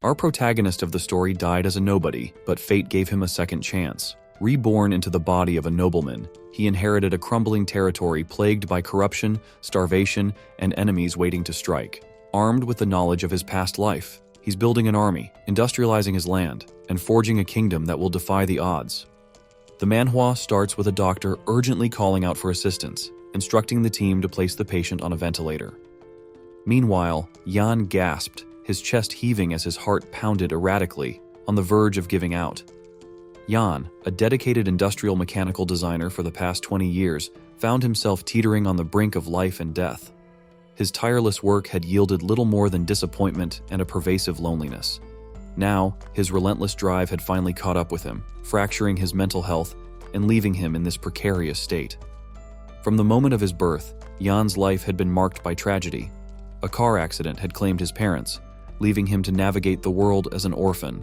Our protagonist of the story died as a nobody, but fate gave him a second chance. Reborn into the body of a nobleman, he inherited a crumbling territory plagued by corruption, starvation, and enemies waiting to strike. Armed with the knowledge of his past life, he's building an army, industrializing his land, and forging a kingdom that will defy the odds. The manhwa starts with a doctor urgently calling out for assistance, instructing the team to place the patient on a ventilator. Meanwhile, Yan gasped, his chest heaving as his heart pounded erratically, on the verge of giving out. Yan, a dedicated industrial mechanical designer for the past 20 years, found himself teetering on the brink of life and death. His tireless work had yielded little more than disappointment and a pervasive loneliness. Now, his relentless drive had finally caught up with him, fracturing his mental health and leaving him in this precarious state. From the moment of his birth, Yan's life had been marked by tragedy. A car accident had claimed his parents, leaving him to navigate the world as an orphan.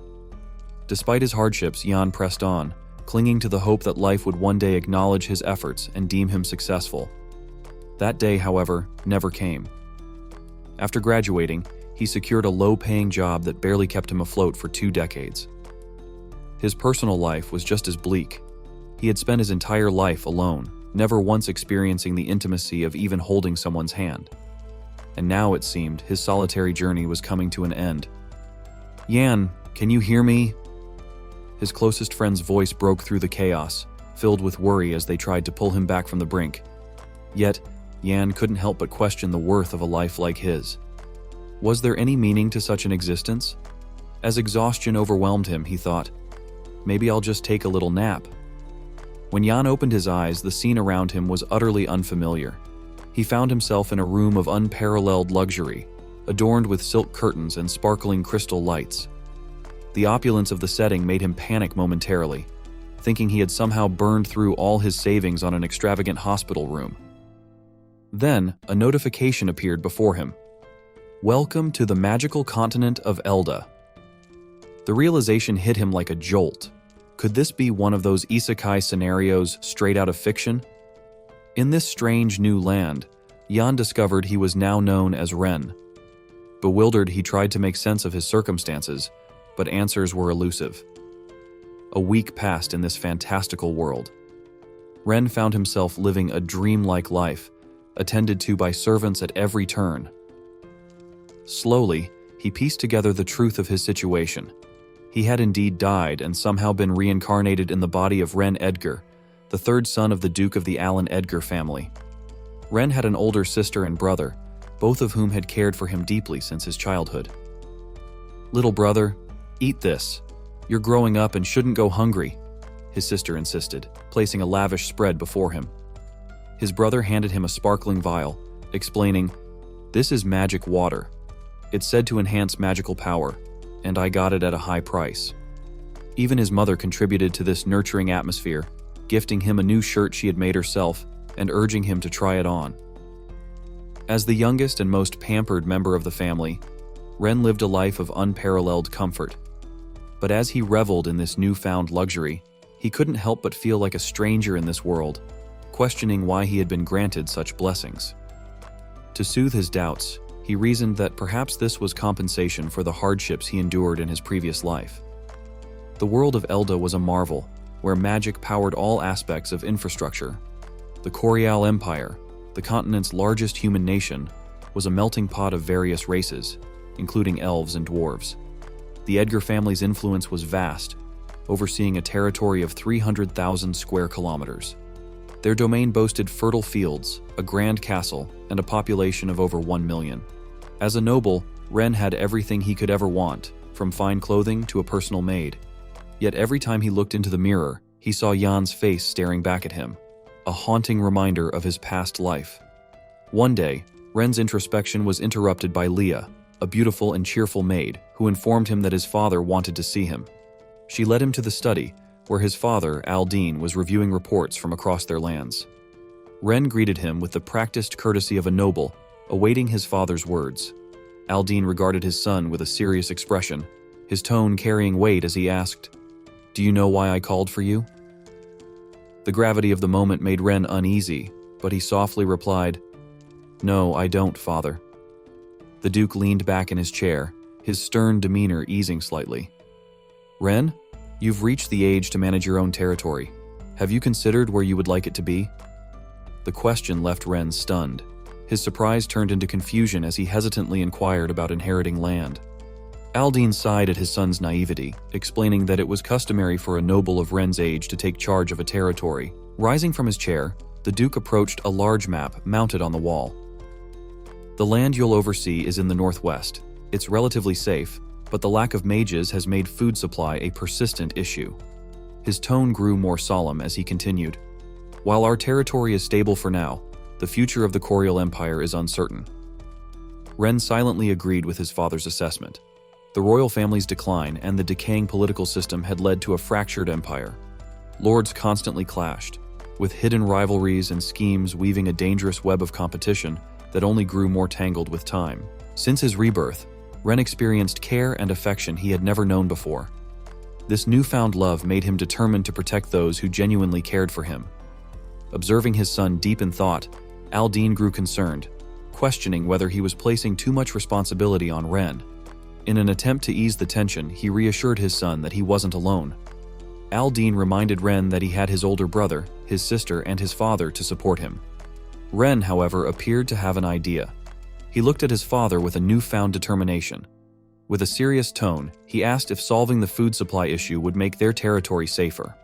Despite his hardships, Yan pressed on, clinging to the hope that life would one day acknowledge his efforts and deem him successful. That day, however, never came. After graduating, he secured a low-paying job that barely kept him afloat for 2 decades. His personal life was just as bleak. He had spent his entire life alone, never once experiencing the intimacy of even holding someone's hand. And now, it seemed, his solitary journey was coming to an end. "Yan, can you hear me?" His closest friend's voice broke through the chaos, filled with worry as they tried to pull him back from the brink. Yet, Yan couldn't help but question the worth of a life like his. Was there any meaning to such an existence? As exhaustion overwhelmed him, he thought, maybe I'll just take a little nap. When Yan opened his eyes, the scene around him was utterly unfamiliar. He found himself in a room of unparalleled luxury, adorned with silk curtains and sparkling crystal lights. The opulence of the setting made him panic momentarily, thinking he had somehow burned through all his savings on an extravagant hospital room. Then, a notification appeared before him. "Welcome to the magical continent of Elda." The realization hit him like a jolt. Could this be one of those isekai scenarios straight out of fiction? In this strange new land, Yan discovered he was now known as Ren. Bewildered, he tried to make sense of his circumstances, but answers were elusive. A week passed in this fantastical world. Ren found himself living a dreamlike life, attended to by servants at every turn. Slowly, he pieced together the truth of his situation. He had indeed died and somehow been reincarnated in the body of Ren Edgar, the third son of the Duke of the Allen Edgar family. Ren had an older sister and brother, both of whom had cared for him deeply since his childhood. "Little brother, eat this. You're growing up and shouldn't go hungry," his sister insisted, placing a lavish spread before him. His brother handed him a sparkling vial, explaining, "This is magic water. It's said to enhance magical power, and I got it at a high price." Even his mother contributed to this nurturing atmosphere, gifting him a new shirt she had made herself and urging him to try it on. As the youngest and most pampered member of the family, Ren lived a life of unparalleled comfort. But as he reveled in this newfound luxury, he couldn't help but feel like a stranger in this world, questioning why he had been granted such blessings. To soothe his doubts, he reasoned that perhaps this was compensation for the hardships he endured in his previous life. The world of Elda was a marvel, where magic powered all aspects of infrastructure. The Corial Empire, the continent's largest human nation, was a melting pot of various races, including elves and dwarves. The Edgar family's influence was vast, overseeing a territory of 300,000 square kilometers. Their domain boasted fertile fields, a grand castle, and a population of over 1 million. As a noble, Ren had everything he could ever want, from fine clothing to a personal maid. Yet every time he looked into the mirror, he saw Yan's face staring back at him, a haunting reminder of his past life. One day, Ren's introspection was interrupted by Leah, a beautiful and cheerful maid, who informed him that his father wanted to see him. She led him to the study, where his father, Aldine, was reviewing reports from across their lands. Ren greeted him with the practiced courtesy of a noble, awaiting his father's words. Aldine regarded his son with a serious expression, his tone carrying weight as he asked, "Do you know why I called for you?" The gravity of the moment made Ren uneasy, but he softly replied, "No, I don't, father." The Duke leaned back in his chair, his stern demeanor easing slightly. "Ren, you've reached the age to manage your own territory. Have you considered where you would like it to be?" The question left Ren stunned. His surprise turned into confusion as he hesitantly inquired about inheriting land. Aldine sighed at his son's naivety, explaining that it was customary for a noble of Ren's age to take charge of a territory. Rising from his chair, the Duke approached a large map mounted on the wall. "The land you'll oversee is in the northwest. It's relatively safe, but the lack of mages has made food supply a persistent issue." His tone grew more solemn as he continued. "While our territory is stable for now, the future of the Corial Empire is uncertain." Ren silently agreed with his father's assessment. The royal family's decline and the decaying political system had led to a fractured empire. Lords constantly clashed, with hidden rivalries and schemes weaving a dangerous web of competition that only grew more tangled with time. Since his rebirth, Ren experienced care and affection he had never known before. This newfound love made him determined to protect those who genuinely cared for him. Observing his son deep in thought, Aldine grew concerned, questioning whether he was placing too much responsibility on Ren. In an attempt to ease the tension, he reassured his son that he wasn't alone. Aldine reminded Ren that he had his older brother, his sister, and his father to support him. Ren, however, appeared to have an idea. He looked at his father with a newfound determination. With a serious tone, he asked if solving the food supply issue would make their territory safer.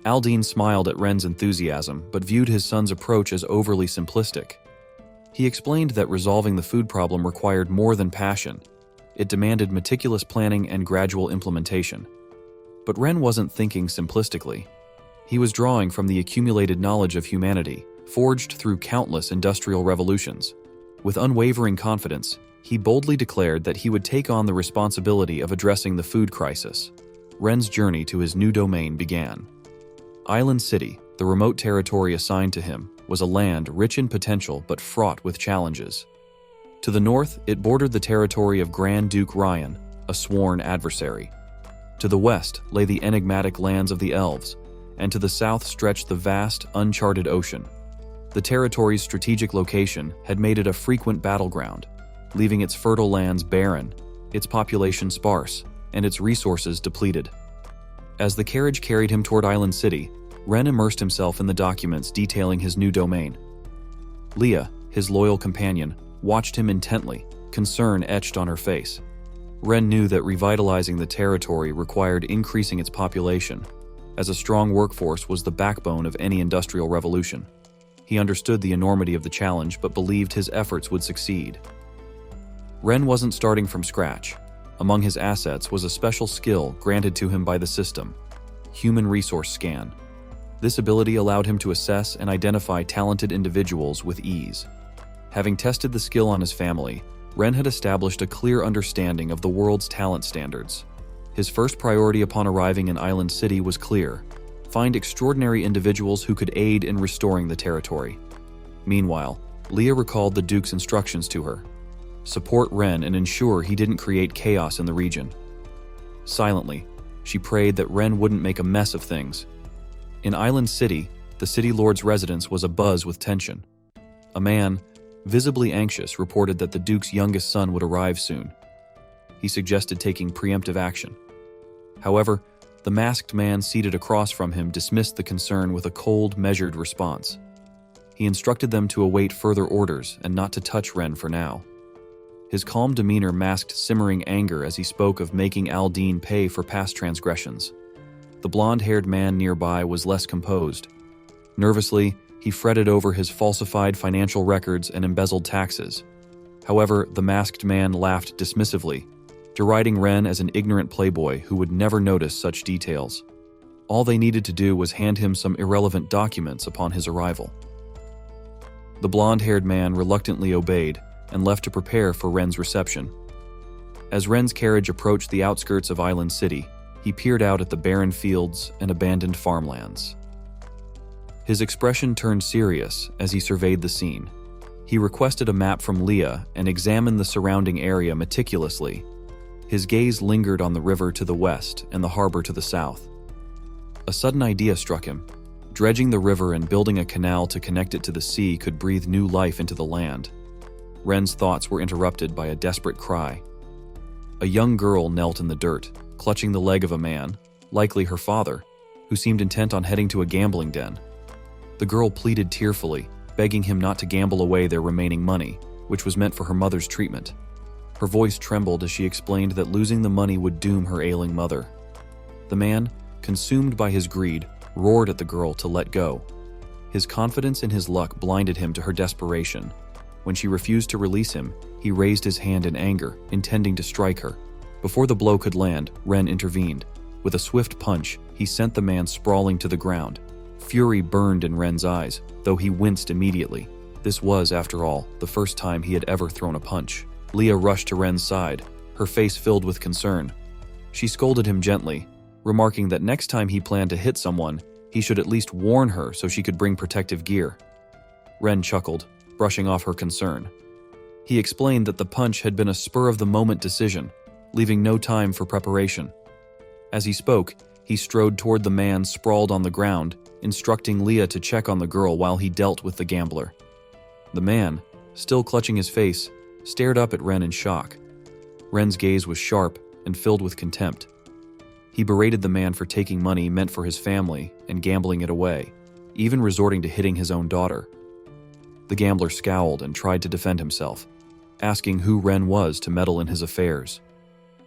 Aldine smiled at Ren's enthusiasm, but viewed his son's approach as overly simplistic. He explained that resolving the food problem required more than passion. It demanded meticulous planning and gradual implementation. But Ren wasn't thinking simplistically. He was drawing from the accumulated knowledge of humanity, forged through countless industrial revolutions. With unwavering confidence, he boldly declared that he would take on the responsibility of addressing the food crisis. Ren's journey to his new domain began. Island City, the remote territory assigned to him, was a land rich in potential but fraught with challenges. To the north, it bordered the territory of Grand Duke Ryan, a sworn adversary. To the west lay the enigmatic lands of the elves, and to the south stretched the vast, uncharted ocean. The territory's strategic location had made it a frequent battleground, leaving its fertile lands barren, its population sparse, and its resources depleted. As the carriage carried him toward Island City, Ren immersed himself in the documents detailing his new domain. Leah, his loyal companion, watched him intently, concern etched on her face. Ren knew that revitalizing the territory required increasing its population, as a strong workforce was the backbone of any industrial revolution. He understood the enormity of the challenge but believed his efforts would succeed. Ren wasn't starting from scratch. Among his assets was a special skill granted to him by the system, Human Resource Scan. This ability allowed him to assess and identify talented individuals with ease. Having tested the skill on his family, Ren had established a clear understanding of the world's talent standards. His first priority upon arriving in Island City was clear: find extraordinary individuals who could aid in restoring the territory. Meanwhile, Leah recalled the Duke's instructions to her: support Ren and ensure he didn't create chaos in the region. Silently, she prayed that Ren wouldn't make a mess of things. In Island City, the city lord's residence was abuzz with tension. A man, visibly anxious, reported that the Duke's youngest son would arrive soon. He suggested taking preemptive action. However, the masked man seated across from him dismissed the concern with a cold, measured response. He instructed them to await further orders and not to touch Ren for now. His calm demeanor masked simmering anger as he spoke of making Aldine pay for past transgressions. The blonde-haired man nearby was less composed. Nervously, he fretted over his falsified financial records and embezzled taxes. However, the masked man laughed dismissively, deriding Ren as an ignorant playboy who would never notice such details. All they needed to do was hand him some irrelevant documents upon his arrival. The blonde-haired man reluctantly obeyed and left to prepare for Ren's reception. As Ren's carriage approached the outskirts of Island City, he peered out at the barren fields and abandoned farmlands. His expression turned serious as he surveyed the scene. He requested a map from Leah and examined the surrounding area meticulously. His gaze lingered on the river to the west and the harbor to the south. A sudden idea struck him. Dredging the river and building a canal to connect it to the sea could breathe new life into the land. Ren's thoughts were interrupted by a desperate cry. A young girl knelt in the dirt, clutching the leg of a man, likely her father, who seemed intent on heading to a gambling den. The girl pleaded tearfully, begging him not to gamble away their remaining money, which was meant for her mother's treatment. Her voice trembled as she explained that losing the money would doom her ailing mother. The man, consumed by his greed, roared at the girl to let go. His confidence in his luck blinded him to her desperation. When she refused to release him, he raised his hand in anger, intending to strike her. Before the blow could land, Ren intervened. With a swift punch, he sent the man sprawling to the ground. Fury burned in Ren's eyes, though he winced immediately. This was, after all, the first time he had ever thrown a punch. Leah rushed to Ren's side, her face filled with concern. She scolded him gently, remarking that next time he planned to hit someone, he should at least warn her so she could bring protective gear. Ren chuckled, brushing off her concern. He explained that the punch had been a spur-of-the-moment decision, leaving no time for preparation. As he spoke, he strode toward the man sprawled on the ground, instructing Leah to check on the girl while he dealt with the gambler. The man, still clutching his face, stared up at Ren in shock. Ren's gaze was sharp and filled with contempt. He berated the man for taking money meant for his family and gambling it away, even resorting to hitting his own daughter. The gambler scowled and tried to defend himself, asking who Ren was to meddle in his affairs.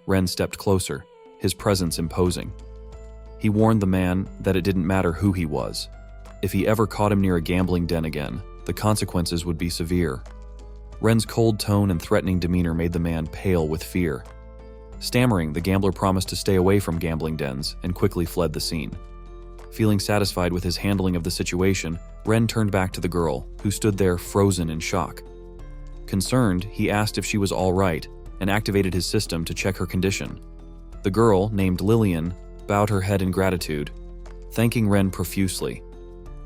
Ren stepped closer, his presence imposing. He warned the man that it didn't matter who he was. If he ever caught him near a gambling den again, the consequences would be severe. Ren's cold tone and threatening demeanor made the man pale with fear. Stammering, the gambler promised to stay away from gambling dens and quickly fled the scene. Feeling satisfied with his handling of the situation, Ren turned back to the girl, who stood there frozen in shock. Concerned, he asked if she was all right and activated his system to check her condition. The girl, named Lillian, bowed her head in gratitude, thanking Ren profusely.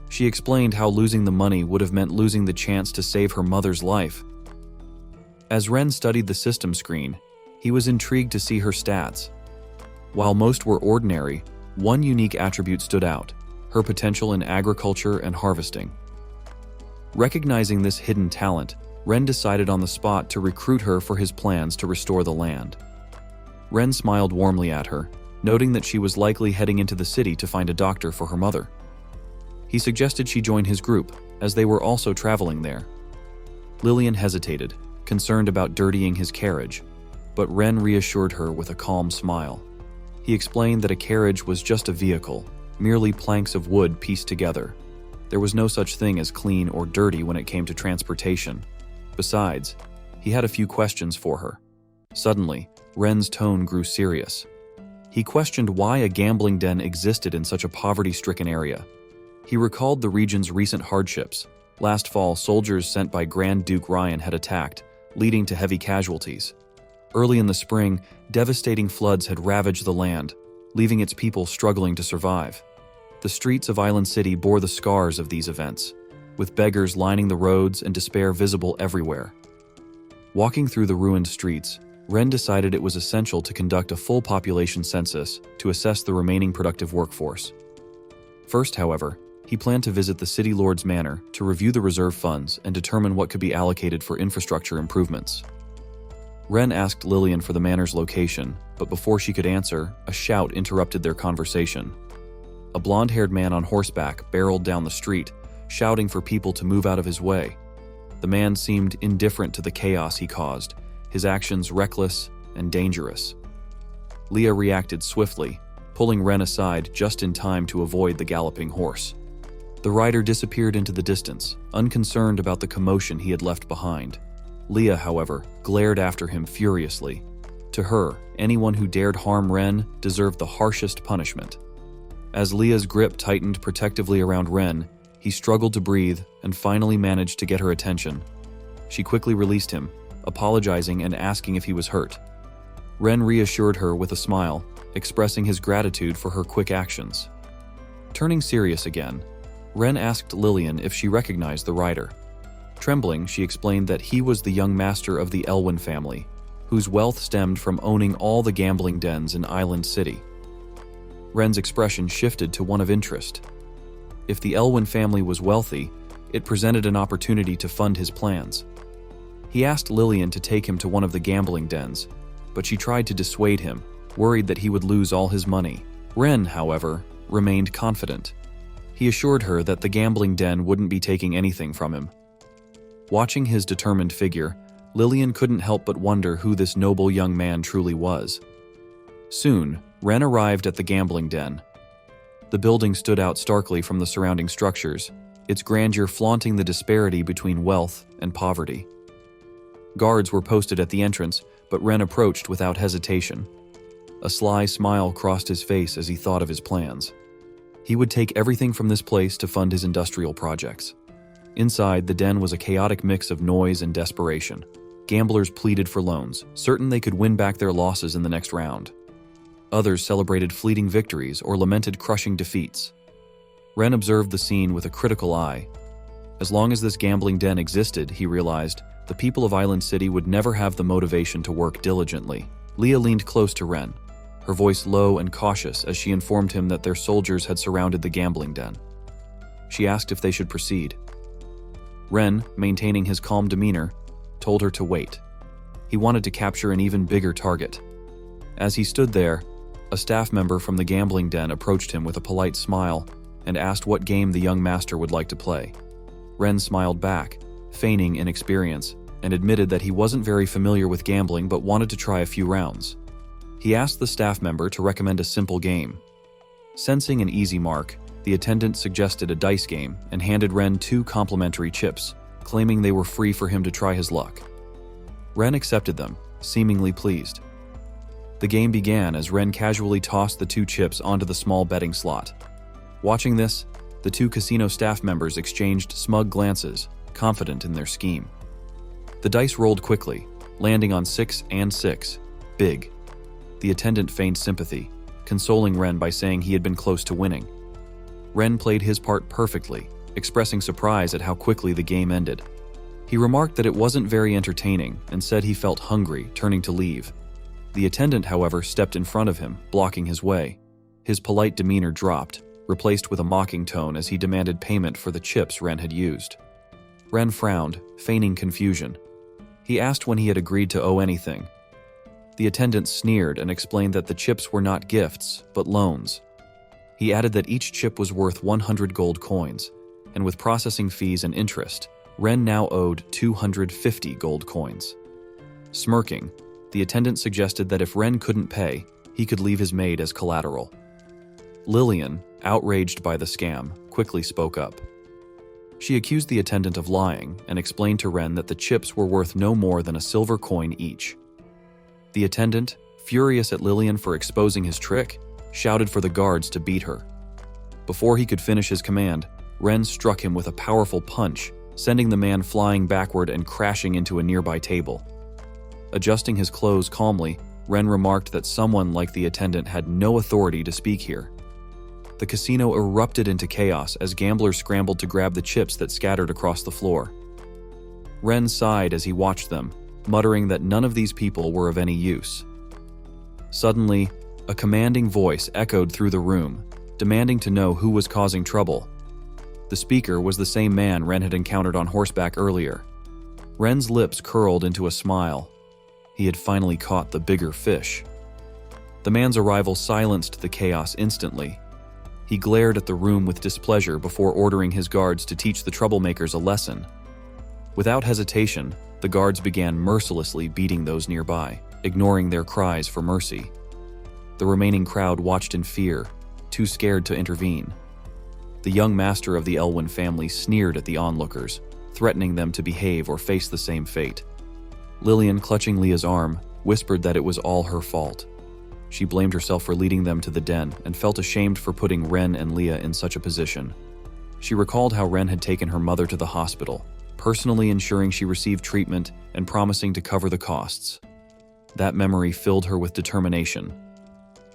She explained how losing the money would have meant losing the chance to save her mother's life. As Ren studied the system screen, he was intrigued to see her stats. While most were ordinary, one unique attribute stood out: her potential in agriculture and harvesting. Recognizing this hidden talent, Ren decided on the spot to recruit her for his plans to restore the land. Ren smiled warmly at her, noting that she was likely heading into the city to find a doctor for her mother. He suggested she join his group, as they were also traveling there. Lillian hesitated, concerned about dirtying his carriage, but Ren reassured her with a calm smile. He explained that a carriage was just a vehicle, merely planks of wood pieced together. There was no such thing as clean or dirty when it came to transportation. Besides, he had a few questions for her. Suddenly, Ren's tone grew serious. He questioned why a gambling den existed in such a poverty-stricken area. He recalled the region's recent hardships. Last fall, soldiers sent by Grand Duke Ryan had attacked, leading to heavy casualties. Early in the spring, devastating floods had ravaged the land, leaving its people struggling to survive. The streets of Island City bore the scars of these events, with beggars lining the roads and despair visible everywhere. Walking through the ruined streets, Ren decided it was essential to conduct a full population census to assess the remaining productive workforce. First, however, he planned to visit the city lord's manor to review the reserve funds and determine what could be allocated for infrastructure improvements. Ren asked Lillian for the manor's location, but before she could answer, a shout interrupted their conversation. A blonde-haired man on horseback barreled down the street, shouting for people to move out of his way. The man seemed indifferent to the chaos he caused, his actions reckless and dangerous. Leah reacted swiftly, pulling Ren aside just in time to avoid the galloping horse. The rider disappeared into the distance, unconcerned about the commotion he had left behind. Leah, however, glared after him furiously. To her, anyone who dared harm Ren deserved the harshest punishment. As Leah's grip tightened protectively around Ren, he struggled to breathe and finally managed to get her attention. She quickly released him, apologizing and asking if he was hurt. Ren reassured her with a smile, expressing his gratitude for her quick actions. Turning serious again, Ren asked Lillian if she recognized the rider. Trembling, she explained that he was the young master of the Elwyn family, whose wealth stemmed from owning all the gambling dens in Island City. Ren's expression shifted to one of interest. If the Elwyn family was wealthy, it presented an opportunity to fund his plans. He asked Lillian to take him to one of the gambling dens, but she tried to dissuade him, worried that he would lose all his money. Ren, however, remained confident. He assured her that the gambling den wouldn't be taking anything from him. Watching his determined figure, Lillian couldn't help but wonder who this noble young man truly was. Soon, Ren arrived at the gambling den. The building stood out starkly from the surrounding structures, its grandeur flaunting the disparity between wealth and poverty. Guards were posted at the entrance, but Ren approached without hesitation. A sly smile crossed his face as he thought of his plans. He would take everything from this place to fund his industrial projects. Inside, the den was a chaotic mix of noise and desperation. Gamblers pleaded for loans, certain they could win back their losses in the next round. Others celebrated fleeting victories or lamented crushing defeats. Ren observed the scene with a critical eye. As long as this gambling den existed, he realized, the people of Island City would never have the motivation to work diligently. Leah leaned close to Ren, her voice low and cautious as she informed him that their soldiers had surrounded the gambling den. She asked if they should proceed. Ren, maintaining his calm demeanor, told her to wait. He wanted to capture an even bigger target. As he stood there, a staff member from the gambling den approached him with a polite smile and asked what game the young master would like to play. Ren smiled back, feigning inexperience, and admitted that he wasn't very familiar with gambling but wanted to try a few rounds. He asked the staff member to recommend a simple game. Sensing an easy mark, the attendant suggested a dice game and handed Ren 2 complimentary chips, claiming they were free for him to try his luck. Ren accepted them, seemingly pleased. The game began as Ren casually tossed the 2 chips onto the small betting slot. Watching this, the 2 casino staff members exchanged smug glances, confident in their scheme. The dice rolled quickly, landing on 6 and 6, big. The attendant feigned sympathy, consoling Ren by saying he had been close to winning. Ren played his part perfectly, expressing surprise at how quickly the game ended. He remarked that it wasn't very entertaining and said he felt hungry, turning to leave. The attendant, however, stepped in front of him, blocking his way. His polite demeanor dropped, replaced with a mocking tone as he demanded payment for the chips Ren had used. Ren frowned, feigning confusion. He asked when he had agreed to owe anything. The attendant sneered and explained that the chips were not gifts, but loans. He added that each chip was worth 100 gold coins, and with processing fees and interest, Ren now owed 250 gold coins. Smirking, the attendant suggested that if Ren couldn't pay, he could leave his maid as collateral. Lillian, outraged by the scam, quickly spoke up. She accused the attendant of lying and explained to Ren that the chips were worth no more than a silver coin each. The attendant, furious at Lillian for exposing his trick, shouted for the guards to beat her. Before he could finish his command, Ren struck him with a powerful punch, sending the man flying backward and crashing into a nearby table. Adjusting his clothes calmly, Ren remarked that someone like the attendant had no authority to speak here. The casino erupted into chaos as gamblers scrambled to grab the chips that scattered across the floor. Ren sighed as he watched them, muttering that none of these people were of any use. Suddenly, a commanding voice echoed through the room, demanding to know who was causing trouble. The speaker was the same man Ren had encountered on horseback earlier. Ren's lips curled into a smile. He had finally caught the bigger fish. The man's arrival silenced the chaos instantly. He glared at the room with displeasure before ordering his guards to teach the troublemakers a lesson. Without hesitation, the guards began mercilessly beating those nearby, ignoring their cries for mercy. The remaining crowd watched in fear, too scared to intervene. The young master of the Elwyn family sneered at the onlookers, threatening them to behave or face the same fate. Lillian, clutching Leah's arm, whispered that it was all her fault. She blamed herself for leading them to the den and felt ashamed for putting Ren and Leah in such a position. She recalled how Ren had taken her mother to the hospital, personally ensuring she received treatment and promising to cover the costs. That memory filled her with determination.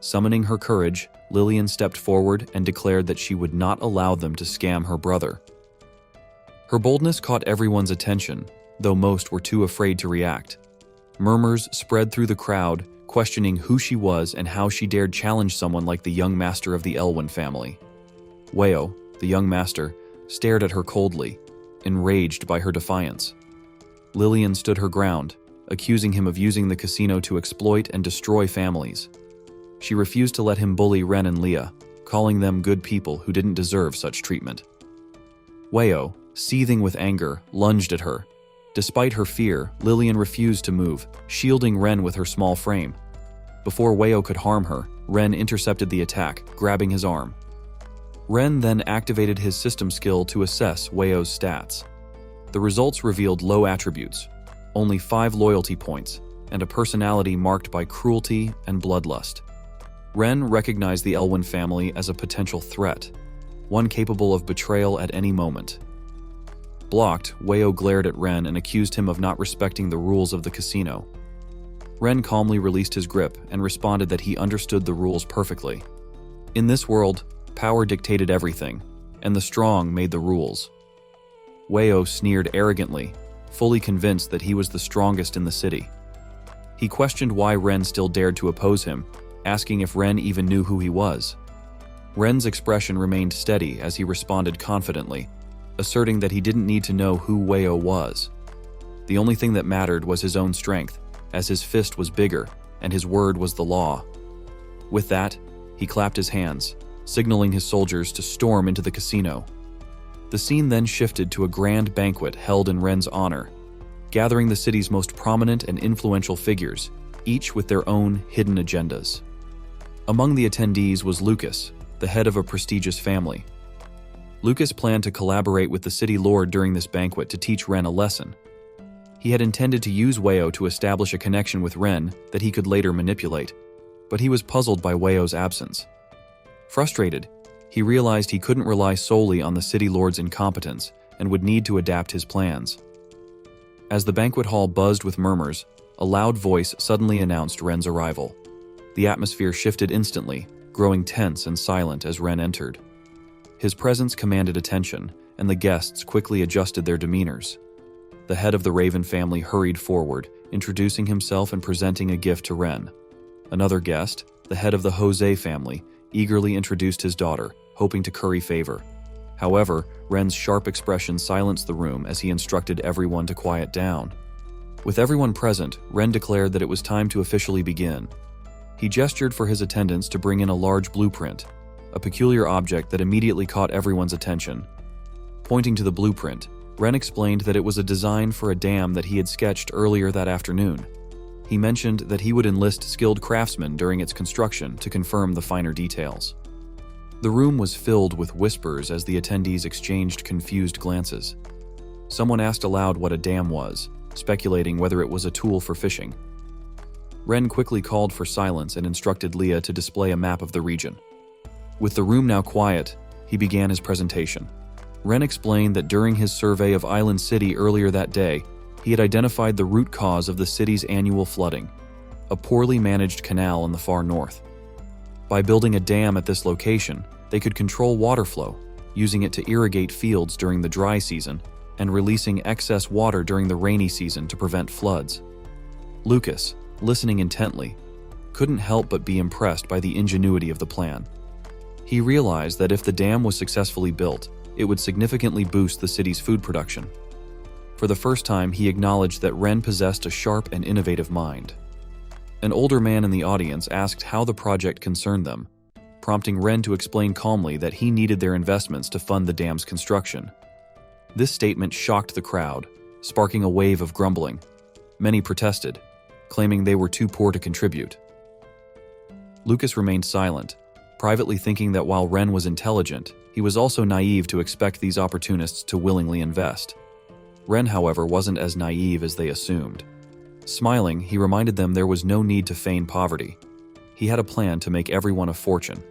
Summoning her courage, Lillian stepped forward and declared that she would not allow them to scam her brother. Her boldness caught everyone's attention, though most were too afraid to react. Murmurs spread through the crowd, questioning who she was and how she dared challenge someone like the young master of the Elwyn family. Weo, the young master, stared at her coldly, enraged by her defiance. Lillian stood her ground, accusing him of using the casino to exploit and destroy families. She refused to let him bully Ren and Leah, calling them good people who didn't deserve such treatment. Weo, seething with anger, lunged at her. Despite her fear, Lillian refused to move, shielding Ren with her small frame. Before Weo could harm her, Ren intercepted the attack, grabbing his arm. Ren then activated his system skill to assess Weo's stats. The results revealed low attributes, only 5 loyalty points, and a personality marked by cruelty and bloodlust. Ren recognized the Elwyn family as a potential threat, one capable of betrayal at any moment. Blocked, Weo glared at Ren and accused him of not respecting the rules of the casino. Ren calmly released his grip and responded that he understood the rules perfectly. In this world, power dictated everything, and the strong made the rules. Weo sneered arrogantly, fully convinced that he was the strongest in the city. He questioned why Ren still dared to oppose him, asking if Ren even knew who he was. Ren's expression remained steady as he responded confidently, asserting that he didn't need to know who Weo was. The only thing that mattered was his own strength, as his fist was bigger and his word was the law. With that, he clapped his hands, signaling his soldiers to storm into the casino. The scene then shifted to a grand banquet held in Ren's honor, gathering the city's most prominent and influential figures, each with their own hidden agendas. Among the attendees was Lucas, the head of a prestigious family. Lucas planned to collaborate with the city lord during this banquet to teach Ren a lesson. He had intended to use Weo to establish a connection with Ren that he could later manipulate, but he was puzzled by Weo's absence. Frustrated, he realized he couldn't rely solely on the city lord's incompetence and would need to adapt his plans. As the banquet hall buzzed with murmurs, a loud voice suddenly announced Ren's arrival. The atmosphere shifted instantly, growing tense and silent as Ren entered. His presence commanded attention, and the guests quickly adjusted their demeanors. The head of the Raven family hurried forward, introducing himself and presenting a gift to Ren. Another guest, the head of the Jose family, eagerly introduced his daughter, hoping to curry favor. However, Ren's sharp expression silenced the room as he instructed everyone to quiet down. With everyone present, Ren declared that it was time to officially begin. He gestured for his attendants to bring in a large blueprint, a peculiar object that immediately caught everyone's attention. Pointing to the blueprint, Ren explained that it was a design for a dam that he had sketched earlier that afternoon. He mentioned that he would enlist skilled craftsmen during its construction to confirm the finer details. The room was filled with whispers as the attendees exchanged confused glances. Someone asked aloud what a dam was, speculating whether it was a tool for fishing. Ren quickly called for silence and instructed Leah to display a map of the region. With the room now quiet, he began his presentation. Ren explained that during his survey of Island City earlier that day, he had identified the root cause of the city's annual flooding, a poorly managed canal in the far north. By building a dam at this location, they could control water flow, using it to irrigate fields during the dry season and releasing excess water during the rainy season to prevent floods. Lucas, listening intently, couldn't help but be impressed by the ingenuity of the plan. He realized that if the dam was successfully built, it would significantly boost the city's food production. For the first time, he acknowledged that Ren possessed a sharp and innovative mind. An older man in the audience asked how the project concerned them, prompting Ren to explain calmly that he needed their investments to fund the dam's construction. This statement shocked the crowd, sparking a wave of grumbling. Many protested, claiming they were too poor to contribute. Lucas remained silent, privately thinking that while Ren was intelligent, he was also naive to expect these opportunists to willingly invest. Ren, however, wasn't as naive as they assumed. Smiling, he reminded them there was no need to feign poverty. He had a plan to make everyone a fortune.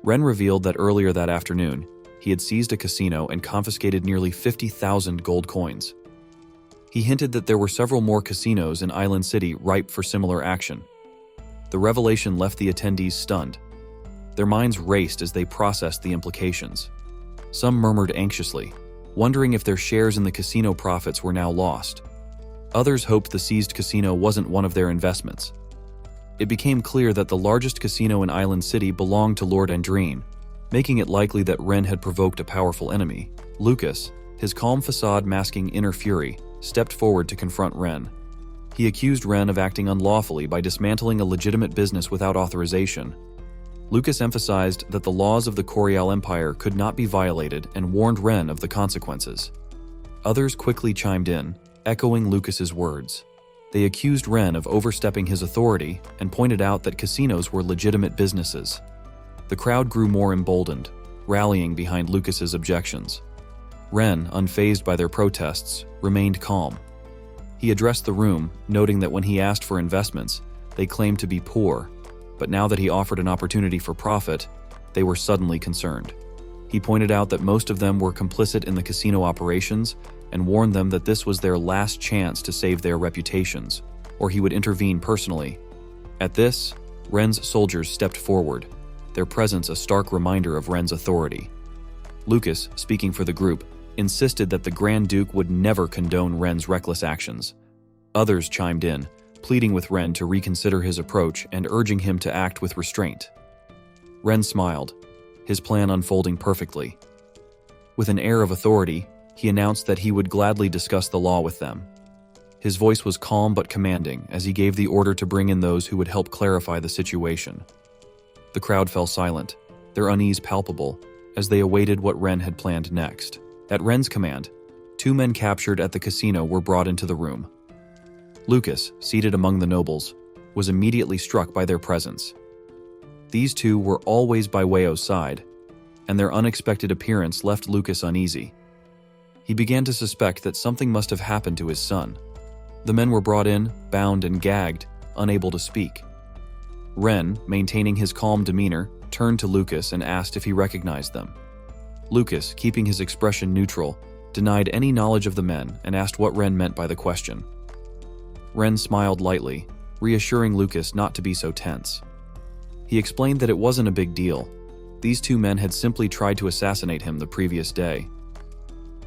Ren revealed that earlier that afternoon, he had seized a casino and confiscated nearly 50,000 gold coins. He hinted that there were several more casinos in Island City ripe for similar action. The revelation left the attendees stunned. Their minds raced as they processed the implications. Some murmured anxiously, wondering if their shares in the casino profits were now lost. Others hoped the seized casino wasn't one of their investments. It became clear that the largest casino in Island City belonged to Lord Andrine, making it likely that Ren had provoked a powerful enemy. Lucas, his calm facade masking inner fury, stepped forward to confront Ren. He accused Ren of acting unlawfully by dismantling a legitimate business without authorization. Lucas emphasized that the laws of the Corial Empire could not be violated and warned Ren of the consequences. Others quickly chimed in, echoing Lucas's words. They accused Ren of overstepping his authority and pointed out that casinos were legitimate businesses. The crowd grew more emboldened, rallying behind Lucas's objections. Ren, unfazed by their protests, remained calm. He addressed the room, noting that when he asked for investments, they claimed to be poor, but now that he offered an opportunity for profit, they were suddenly concerned. He pointed out that most of them were complicit in the casino operations and warned them that this was their last chance to save their reputations, or he would intervene personally. At this, Ren's soldiers stepped forward, their presence a stark reminder of Ren's authority. Lucas, speaking for the group, insisted that the Grand Duke would never condone Ren's reckless actions. Others chimed in, pleading with Ren to reconsider his approach and urging him to act with restraint. Ren smiled, his plan unfolding perfectly. With an air of authority, he announced that he would gladly discuss the law with them. His voice was calm but commanding as he gave the order to bring in those who would help clarify the situation. The crowd fell silent, their unease palpable, as they awaited what Ren had planned next. At Ren's command, 2 men captured at the casino were brought into the room. Lucas, seated among the nobles, was immediately struck by their presence. These 2 were always by Weio's side, and their unexpected appearance left Lucas uneasy. He began to suspect that something must have happened to his son. The men were brought in, bound and gagged, unable to speak. Ren, maintaining his calm demeanor, turned to Lucas and asked if he recognized them. Lucas, keeping his expression neutral, denied any knowledge of the men and asked what Ren meant by the question. Ren smiled lightly, reassuring Lucas not to be so tense. He explained that it wasn't a big deal. These 2 men had simply tried to assassinate him the previous day.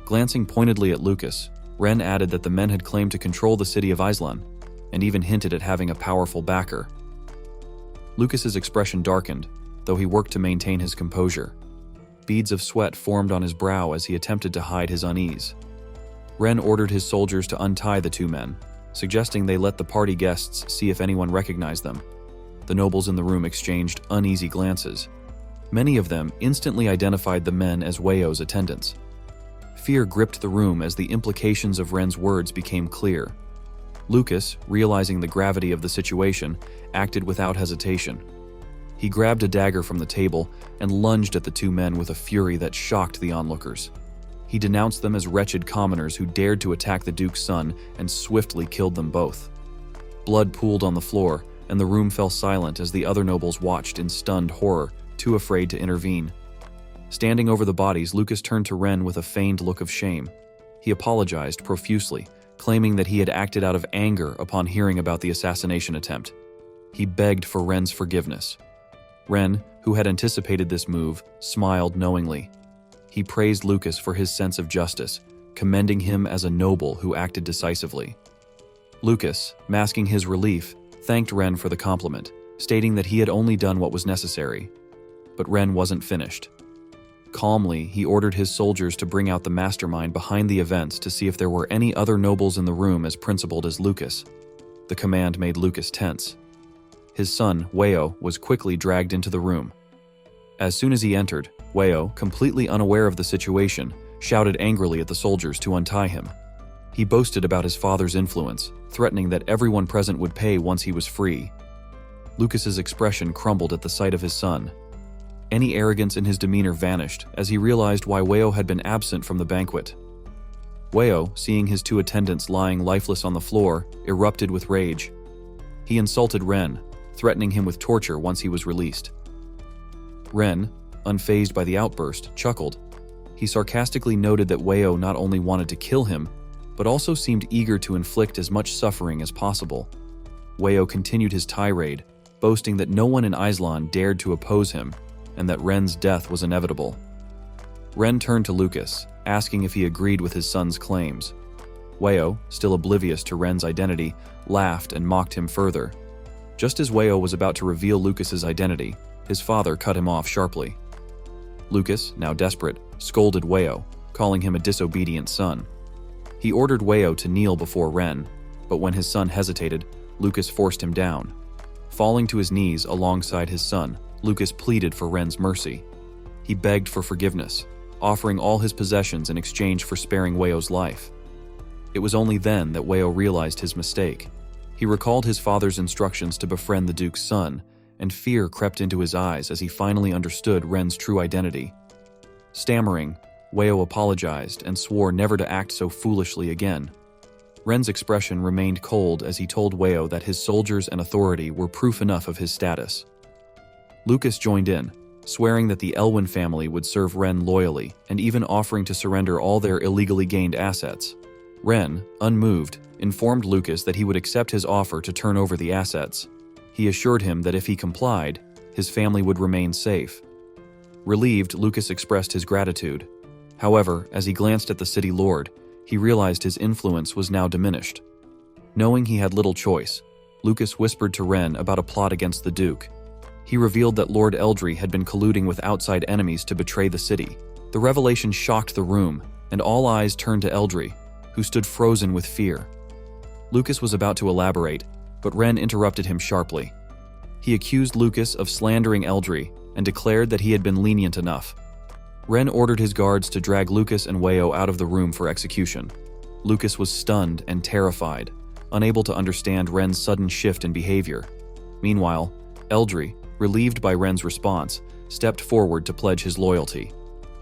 Glancing pointedly at Lucas, Ren added that the men had claimed to control the city of Islan, and even hinted at having a powerful backer. Lucas's expression darkened, though he worked to maintain his composure. Beads of sweat formed on his brow as he attempted to hide his unease. Ren ordered his soldiers to untie the 2 men, suggesting they let the party guests see if anyone recognized them. The nobles in the room exchanged uneasy glances. Many of them instantly identified the men as Weio's attendants. Fear gripped the room as the implications of Ren's words became clear. Lucas, realizing the gravity of the situation, acted without hesitation. He grabbed a dagger from the table and lunged at the 2 men with a fury that shocked the onlookers. He denounced them as wretched commoners who dared to attack the Duke's son and swiftly killed them both. Blood pooled on the floor, and the room fell silent as the other nobles watched in stunned horror, too afraid to intervene. Standing over the bodies, Lucas turned to Ren with a feigned look of shame. He apologized profusely, claiming that he had acted out of anger upon hearing about the assassination attempt. He begged for Ren's forgiveness. Ren, who had anticipated this move, smiled knowingly. He praised Lucas for his sense of justice, commending him as a noble who acted decisively. Lucas, masking his relief, thanked Ren for the compliment, stating that he had only done what was necessary. But Ren wasn't finished. Calmly, he ordered his soldiers to bring out the mastermind behind the events to see if there were any other nobles in the room as principled as Lucas. The command made Lucas tense. His son, Weio, was quickly dragged into the room. As soon as he entered, Weio, completely unaware of the situation, shouted angrily at the soldiers to untie him. He boasted about his father's influence, threatening that everyone present would pay once he was free. Lucas's expression crumbled at the sight of his son. Any arrogance in his demeanor vanished as he realized why Weio had been absent from the banquet. Weio, seeing his 2 attendants lying lifeless on the floor, erupted with rage. He insulted Ren, threatening him with torture once he was released. Ren, unfazed by the outburst, chuckled. He sarcastically noted that Weio not only wanted to kill him, but also seemed eager to inflict as much suffering as possible. Weio continued his tirade, boasting that no one in Islan dared to oppose him, and that Ren's death was inevitable. Ren turned to Lucas, asking if he agreed with his son's claims. Weio, still oblivious to Ren's identity, laughed and mocked him further. Just as Weio was about to reveal Lucas's identity, his father cut him off sharply. Lucas, now desperate, scolded Weio, calling him a disobedient son. He ordered Weio to kneel before Ren, but when his son hesitated, Lucas forced him down. Falling to his knees alongside his son, Lucas pleaded for Ren's mercy. He begged for forgiveness, offering all his possessions in exchange for sparing Weio's life. It was only then that Weio realized his mistake. He recalled his father's instructions to befriend the Duke's son, and fear crept into his eyes as he finally understood Ren's true identity. Stammering, Weio apologized and swore never to act so foolishly again. Ren's expression remained cold as he told Weio that his soldiers and authority were proof enough of his status. Lucas joined in, swearing that the Elwyn family would serve Ren loyally and even offering to surrender all their illegally gained assets. Ren, unmoved, informed Lucas that he would accept his offer to turn over the assets. He assured him that if he complied, his family would remain safe. Relieved, Lucas expressed his gratitude. However, as he glanced at the city lord, he realized his influence was now diminished. Knowing he had little choice, Lucas whispered to Ren about a plot against the Duke. He revealed that Lord Eldry had been colluding with outside enemies to betray the city. The revelation shocked the room, and all eyes turned to Eldry, who stood frozen with fear. Lucas was about to elaborate, but Ren interrupted him sharply. He accused Lucas of slandering Eldry and declared that he had been lenient enough. Ren ordered his guards to drag Lucas and Weio out of the room for execution. Lucas was stunned and terrified, unable to understand Ren's sudden shift in behavior. Meanwhile, Eldry, relieved by Ren's response, stepped forward to pledge his loyalty.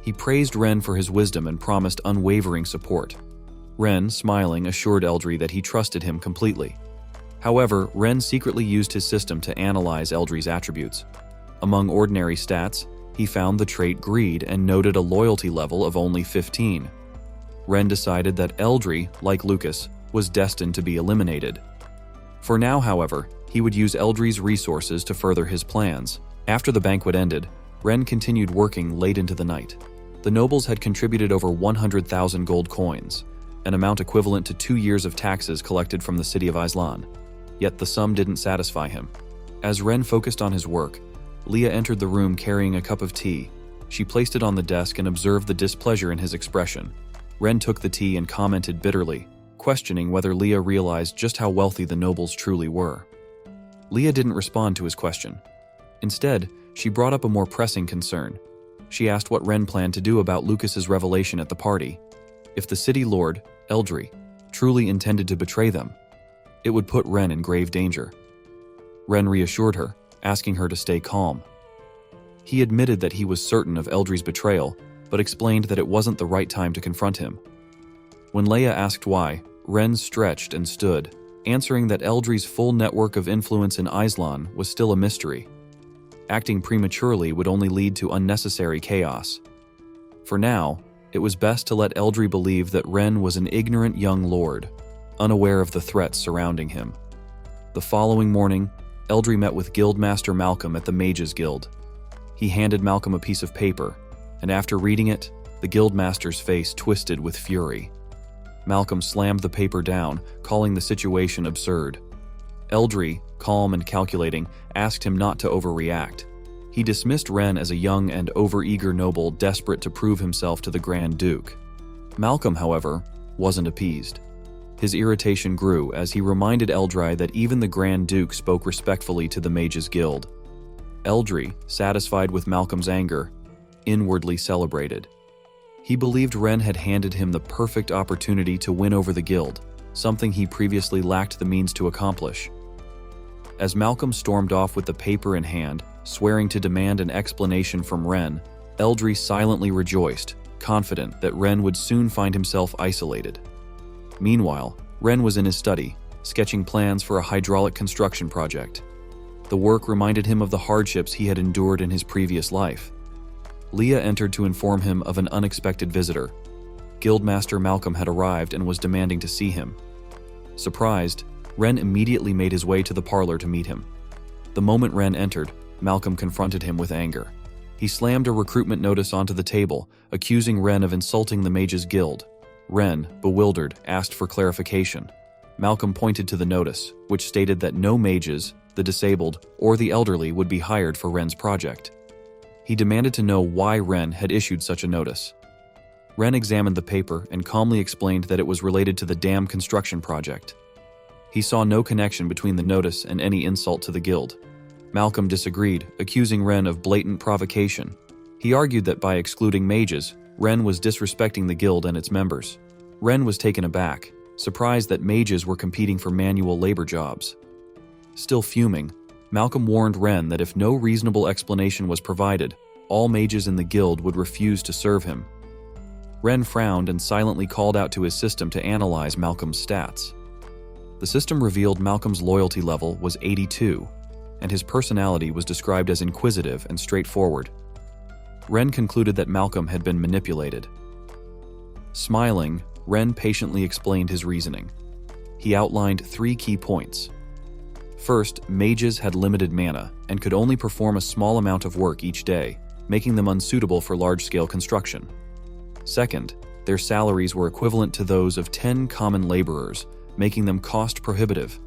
He praised Ren for his wisdom and promised unwavering support. Ren, smiling, assured Eldry that he trusted him completely. However, Ren secretly used his system to analyze Eldry's attributes. Among ordinary stats, he found the trait greed and noted a loyalty level of only 15. Ren decided that Eldry, like Lucas, was destined to be eliminated. For now, however, he would use Eldry's resources to further his plans. After the banquet ended, Ren continued working late into the night. The nobles had contributed over 100,000 gold coins, an amount equivalent to 2 years of taxes collected from the city of Islan. Yet the sum didn't satisfy him. As Ren focused on his work, Leah entered the room carrying a cup of tea. She placed it on the desk and observed the displeasure in his expression. Ren took the tea and commented bitterly, questioning whether Leah realized just how wealthy the nobles truly were. Leah didn't respond to his question. Instead, she brought up a more pressing concern. She asked what Ren planned to do about Lucas's revelation at the party. If the city lord, Eldry, truly intended to betray them, it would put Ren in grave danger. Ren reassured her, asking her to stay calm. He admitted that he was certain of Eldry's betrayal, but explained that it wasn't the right time to confront him. When Leia asked why, Ren stretched and stood, answering that Eldry's full network of influence in Islan was still a mystery. Acting prematurely would only lead to unnecessary chaos. For now, it was best to let Eldry believe that Ren was an ignorant young lord, unaware of the threats surrounding him. The following morning, Eldry met with Guildmaster Malcolm at the Mages Guild. He handed Malcolm a piece of paper, and after reading it, the Guildmaster's face twisted with fury. Malcolm slammed the paper down, calling the situation absurd. Eldry, calm and calculating, asked him not to overreact. He dismissed Ren as a young and overeager noble desperate to prove himself to the Grand Duke. Malcolm, however, wasn't appeased. His irritation grew as he reminded Eldry that even the Grand Duke spoke respectfully to the Mages Guild. Eldry, satisfied with Malcolm's anger, inwardly celebrated. He believed Ren had handed him the perfect opportunity to win over the guild, something he previously lacked the means to accomplish. As Malcolm stormed off with the paper in hand, swearing to demand an explanation from Ren, Eldry silently rejoiced, confident that Ren would soon find himself isolated. Meanwhile, Ren was in his study, sketching plans for a hydraulic construction project. The work reminded him of the hardships he had endured in his previous life. Leah entered to inform him of an unexpected visitor. Guildmaster Malcolm had arrived and was demanding to see him. Surprised, Ren immediately made his way to the parlor to meet him. The moment Ren entered, Malcolm confronted him with anger. He slammed a recruitment notice onto the table, accusing Ren of insulting the Mages Guild. Ren, bewildered, asked for clarification. Malcolm pointed to the notice, which stated that no mages, the disabled, or the elderly would be hired for Ren's project. He demanded to know why Ren had issued such a notice. Ren examined the paper and calmly explained that it was related to the dam construction project. He saw no connection between the notice and any insult to the guild. Malcolm disagreed, accusing Ren of blatant provocation. He argued that by excluding mages, Ren was disrespecting the guild and its members. Ren was taken aback, surprised that mages were competing for manual labor jobs. Still fuming, Malcolm warned Ren that if no reasonable explanation was provided, all mages in the guild would refuse to serve him. Ren frowned and silently called out to his system to analyze Malcolm's stats. The system revealed Malcolm's loyalty level was 82, and his personality was described as inquisitive and straightforward. Ren concluded that Malcolm had been manipulated. Smiling, Ren patiently explained his reasoning. He outlined 3 key points. First, mages had limited mana and could only perform a small amount of work each day, making them unsuitable for large-scale construction. Second, their salaries were equivalent to those of 10 common laborers, making them cost-prohibitive.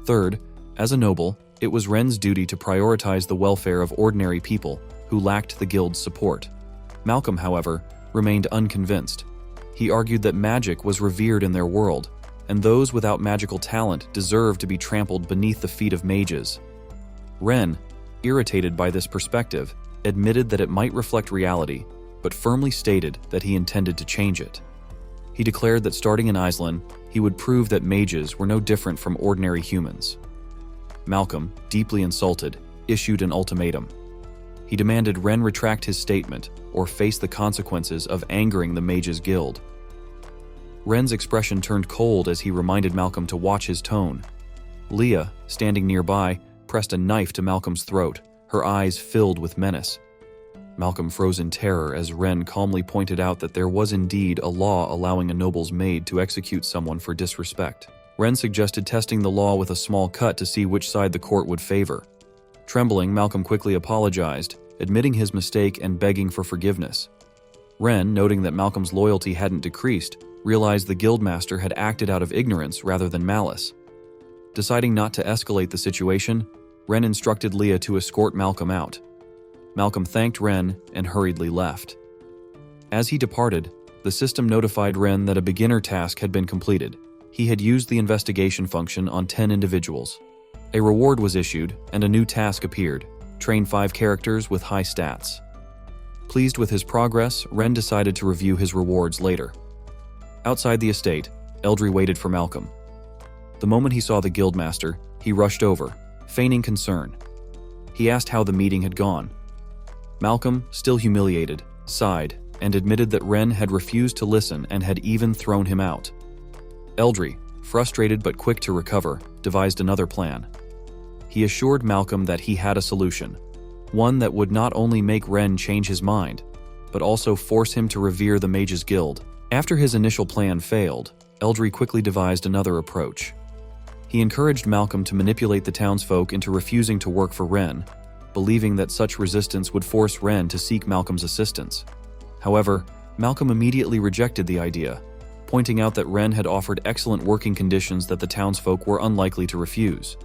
Third, as a noble, it was Ren's duty to prioritize the welfare of ordinary people who lacked the guild's support. Malcolm, however, remained unconvinced. He argued that magic was revered in their world, and those without magical talent deserved to be trampled beneath the feet of mages. Ren, irritated by this perspective, admitted that it might reflect reality, but firmly stated that he intended to change it. He declared that starting in Iceland, he would prove that mages were no different from ordinary humans. Malcolm, deeply insulted, issued an ultimatum. He demanded Ren retract his statement or face the consequences of angering the Mages Guild. Ren's expression turned cold as he reminded Malcolm to watch his tone. Leah, standing nearby, pressed a knife to Malcolm's throat, her eyes filled with menace. Malcolm froze in terror as Ren calmly pointed out that there was indeed a law allowing a noble's maid to execute someone for disrespect. Ren suggested testing the law with a small cut to see which side the court would favor. Trembling, Malcolm quickly apologized, admitting his mistake and begging for forgiveness. Ren, noting that Malcolm's loyalty hadn't decreased, realized the guildmaster had acted out of ignorance rather than malice. Deciding not to escalate the situation, Ren instructed Leah to escort Malcolm out. Malcolm thanked Ren and hurriedly left. As he departed, the system notified Ren that a beginner task had been completed. He had used the investigation function on 10 individuals. A reward was issued, and a new task appeared: train 5 characters with high stats. Pleased with his progress, Ren decided to review his rewards later. Outside the estate, Eldry waited for Malcolm. The moment he saw the guildmaster, he rushed over, feigning concern. He asked how the meeting had gone. Malcolm, still humiliated, sighed and admitted that Ren had refused to listen and had even thrown him out. Eldry, frustrated but quick to recover, devised another plan. He assured Malcolm that he had a solution, one that would not only make Ren change his mind, but also force him to revere the Mages Guild. After his initial plan failed, Eldry quickly devised another approach. He encouraged Malcolm to manipulate the townsfolk into refusing to work for Ren, believing that such resistance would force Ren to seek Malcolm's assistance. However, Malcolm immediately rejected the idea, pointing out that Ren had offered excellent working conditions that the townsfolk were unlikely to refuse.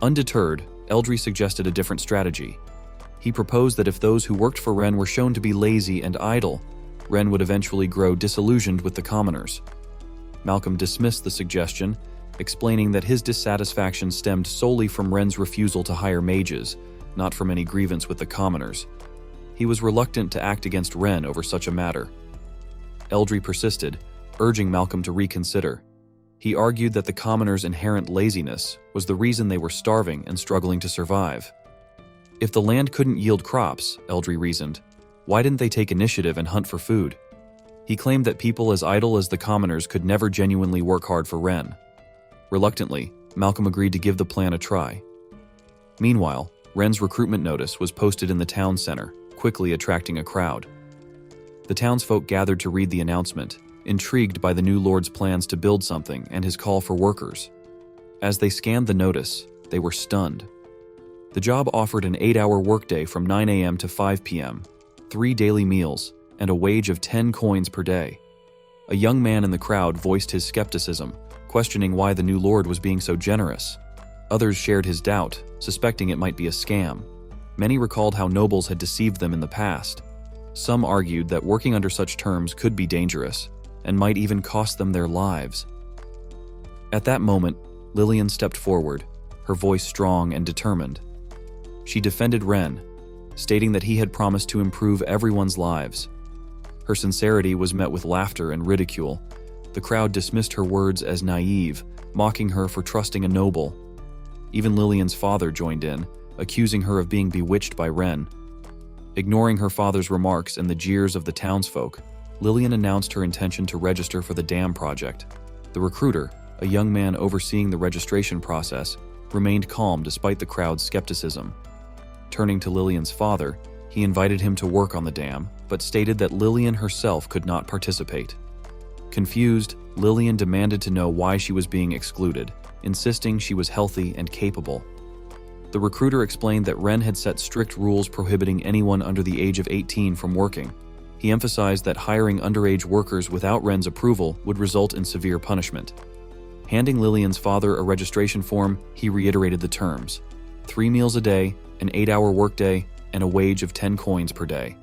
Undeterred, Eldry suggested a different strategy. He proposed that if those who worked for Ren were shown to be lazy and idle, Ren would eventually grow disillusioned with the commoners. Malcolm dismissed the suggestion, explaining that his dissatisfaction stemmed solely from Ren's refusal to hire mages, not from any grievance with the commoners. He was reluctant to act against Ren over such a matter. Eldry persisted, urging Malcolm to reconsider. He argued that the commoners' inherent laziness was the reason they were starving and struggling to survive. If the land couldn't yield crops, Eldry reasoned, why didn't they take initiative and hunt for food? He claimed that people as idle as the commoners could never genuinely work hard for Ren. Reluctantly, Malcolm agreed to give the plan a try. Meanwhile, Ren's recruitment notice was posted in the town center, quickly attracting a crowd. The townsfolk gathered to read the announcement, intrigued by the new lord's plans to build something and his call for workers. As they scanned the notice, they were stunned. The job offered an 8-hour workday from 9 a.m. to 5 p.m., 3 daily meals, and a wage of 10 coins per day. A young man in the crowd voiced his skepticism, questioning why the new lord was being so generous. Others shared his doubt, suspecting it might be a scam. Many recalled how nobles had deceived them in the past. Some argued that working under such terms could be dangerous, and might even cost them their lives. At that moment, Lillian stepped forward, her voice strong and determined. She defended Ren, stating that he had promised to improve everyone's lives. Her sincerity was met with laughter and ridicule. The crowd dismissed her words as naive, mocking her for trusting a noble. Even Lillian's father joined in, accusing her of being bewitched by Ren. Ignoring her father's remarks and the jeers of the townsfolk, Lillian announced her intention to register for the dam project. The recruiter, a young man overseeing the registration process, remained calm despite the crowd's skepticism. Turning to Lillian's father, he invited him to work on the dam, but stated that Lillian herself could not participate. Confused, Lillian demanded to know why she was being excluded, insisting she was healthy and capable. The recruiter explained that Ren had set strict rules prohibiting anyone under the age of 18 from working. He emphasized that hiring underage workers without Ren's approval would result in severe punishment. Handing Lillian's father a registration form, he reiterated the terms: 3 meals a day, an 8-hour workday, and a wage of 10 coins per day.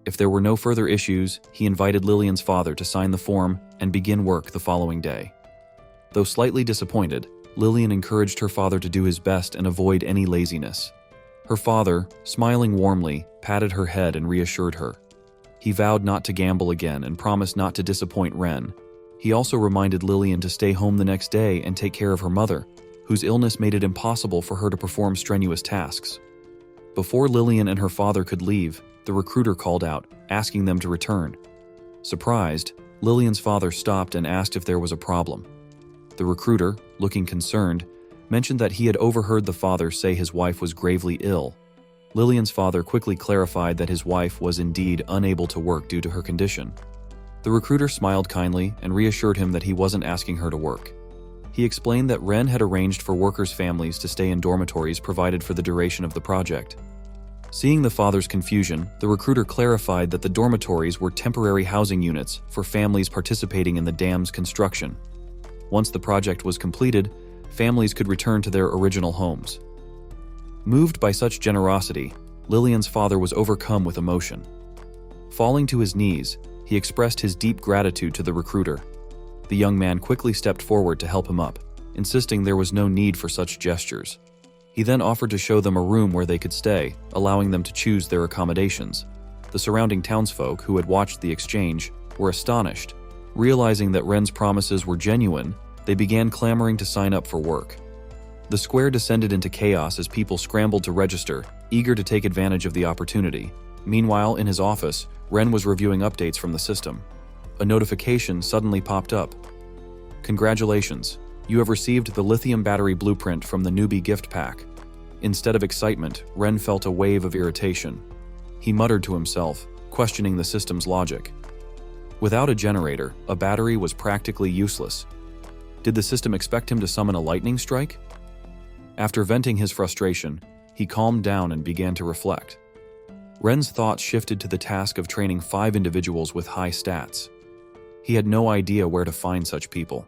If there were no further issues, he invited Lillian's father to sign the form and begin work the following day. Though slightly disappointed, Lillian encouraged her father to do his best and avoid any laziness. Her father, smiling warmly, patted her head and reassured her. He vowed not to gamble again and promised not to disappoint Ren. He also reminded Lillian to stay home the next day and take care of her mother, whose illness made it impossible for her to perform strenuous tasks. Before Lillian and her father could leave, the recruiter called out, asking them to return. Surprised, Lillian's father stopped and asked if there was a problem. The recruiter, looking concerned, mentioned that he had overheard the father say his wife was gravely ill. Lillian's father quickly clarified that his wife was indeed unable to work due to her condition. The recruiter smiled kindly and reassured him that he wasn't asking her to work. He explained that Ren had arranged for workers' families to stay in dormitories provided for the duration of the project. Seeing the father's confusion, the recruiter clarified that the dormitories were temporary housing units for families participating in the dam's construction. Once the project was completed, families could return to their original homes. Moved by such generosity, Lillian's father was overcome with emotion. Falling to his knees, he expressed his deep gratitude to the recruiter. The young man quickly stepped forward to help him up, insisting there was no need for such gestures. He then offered to show them a room where they could stay, allowing them to choose their accommodations. The surrounding townsfolk, who had watched the exchange, were astonished. Realizing that Ren's promises were genuine, they began clamoring to sign up for work. The square descended into chaos as people scrambled to register, eager to take advantage of the opportunity. Meanwhile, in his office, Ren was reviewing updates from the system. A notification suddenly popped up. Congratulations, you have received the lithium battery blueprint from the newbie gift pack. Instead of excitement, Ren felt a wave of irritation. He muttered to himself, questioning the system's logic. Without a generator, a battery was practically useless. Did the system expect him to summon a lightning strike? After venting his frustration, he calmed down and began to reflect. Ren's thoughts shifted to the task of training 5 individuals with high stats. He had no idea where to find such people.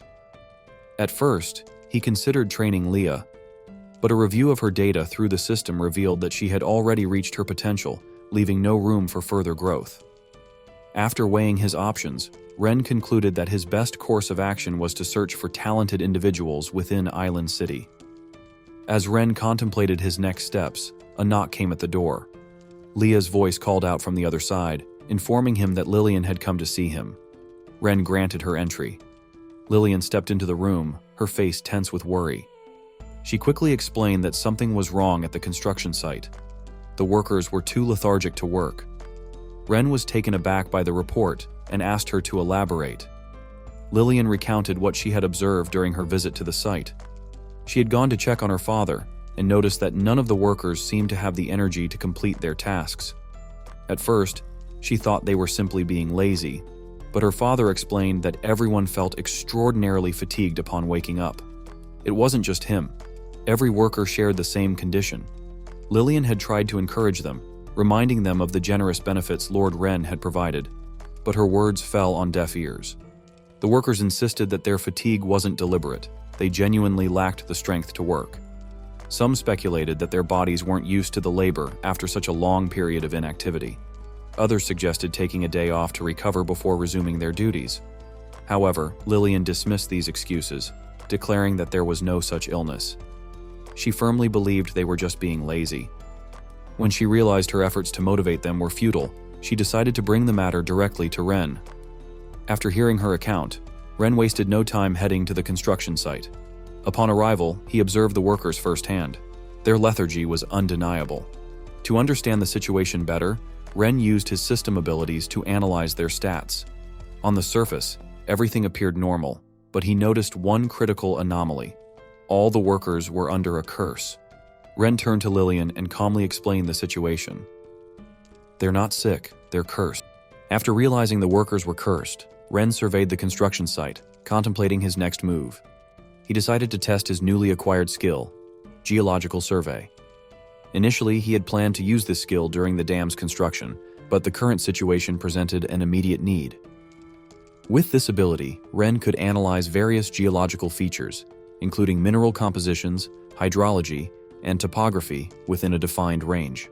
At first, he considered training Leah, but a review of her data through the system revealed that she had already reached her potential, leaving no room for further growth. After weighing his options, Ren concluded that his best course of action was to search for talented individuals within Island City. As Ren contemplated his next steps, a knock came at the door. Leah's voice called out from the other side, informing him that Lillian had come to see him. Ren granted her entry. Lillian stepped into the room, her face tense with worry. She quickly explained that something was wrong at the construction site. The workers were too lethargic to work. Ren was taken aback by the report and asked her to elaborate. Lillian recounted what she had observed during her visit to the site. She had gone to check on her father and noticed that none of the workers seemed to have the energy to complete their tasks. At first, she thought they were simply being lazy, but her father explained that everyone felt extraordinarily fatigued upon waking up. It wasn't just him. Every worker shared the same condition. Lillian had tried to encourage them, reminding them of the generous benefits Lord Ren had provided, but her words fell on deaf ears. The workers insisted that their fatigue wasn't deliberate. They genuinely lacked the strength to work. Some speculated that their bodies weren't used to the labor after such a long period of inactivity. Others suggested taking a day off to recover before resuming their duties. However, Lillian dismissed these excuses. declaring that there was no such illness. She firmly believed they were just being lazy. When she realized her efforts to motivate them were futile, she decided to bring the matter directly to Ren. After hearing her account, Ren wasted no time heading to the construction site. Upon arrival, he observed the workers firsthand. Their lethargy was undeniable. To understand the situation better, Ren used his system abilities to analyze their stats. On the surface, everything appeared normal, but he noticed one critical anomaly. All the workers were under a curse. Ren turned to Lillian and calmly explained the situation. "They're not sick, they're cursed." After realizing the workers were cursed, Ren surveyed the construction site, contemplating his next move. He decided to test his newly acquired skill, geological survey. Initially, he had planned to use this skill during the dam's construction, but the current situation presented an immediate need. With this ability, Ren could analyze various geological features, including mineral compositions, hydrology, and topography within a defined range.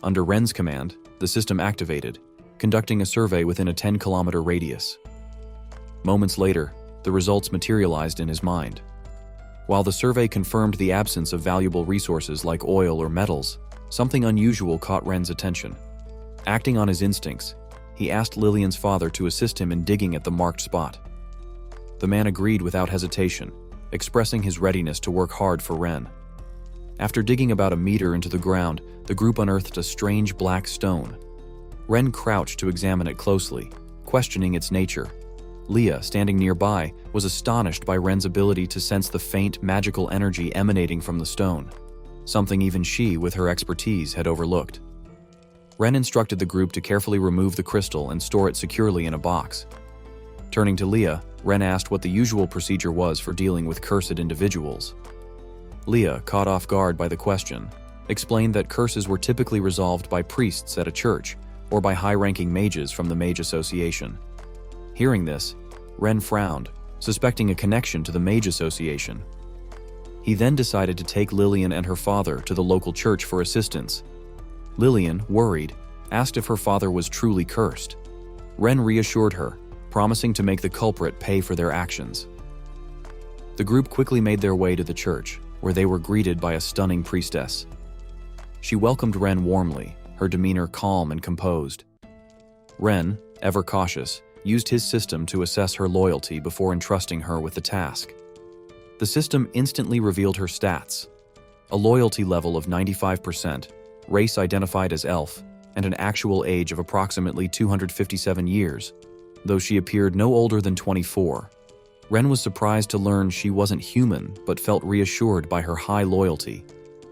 Under Ren's command, the system activated, conducting a survey within a 10-kilometer radius. Moments later, the results materialized in his mind. While the survey confirmed the absence of valuable resources like oil or metals, something unusual caught Ren's attention. Acting on his instincts, he asked Lillian's father to assist him in digging at the marked spot. The man agreed without hesitation, expressing his readiness to work hard for Ren. After digging about a meter into the ground, the group unearthed a strange black stone. Ren crouched to examine it closely, questioning its nature. Leah, standing nearby, was astonished by Ren's ability to sense the faint, magical energy emanating from the stone, something even she, with her expertise, had overlooked. Ren instructed the group to carefully remove the crystal and store it securely in a box. Turning to Leah, Ren asked what the usual procedure was for dealing with cursed individuals. Leah, caught off guard by the question, explained that curses were typically resolved by priests at a church or by high-ranking mages from the Mage Association. Hearing this, Ren frowned, suspecting a connection to the Mage Association. He then decided to take Lillian and her father to the local church for assistance. Lillian, worried, asked if her father was truly cursed. Ren reassured her, promising to make the culprit pay for their actions. The group quickly made their way to the church, where they were greeted by a stunning priestess. She welcomed Ren warmly, her demeanor calm and composed. Ren, ever cautious, used his system to assess her loyalty before entrusting her with the task. The system instantly revealed her stats: a loyalty level of 95%, race identified as elf, and an actual age of approximately 257 years, though she appeared no older than 24. Ren was surprised to learn she wasn't human, but felt reassured by her high loyalty.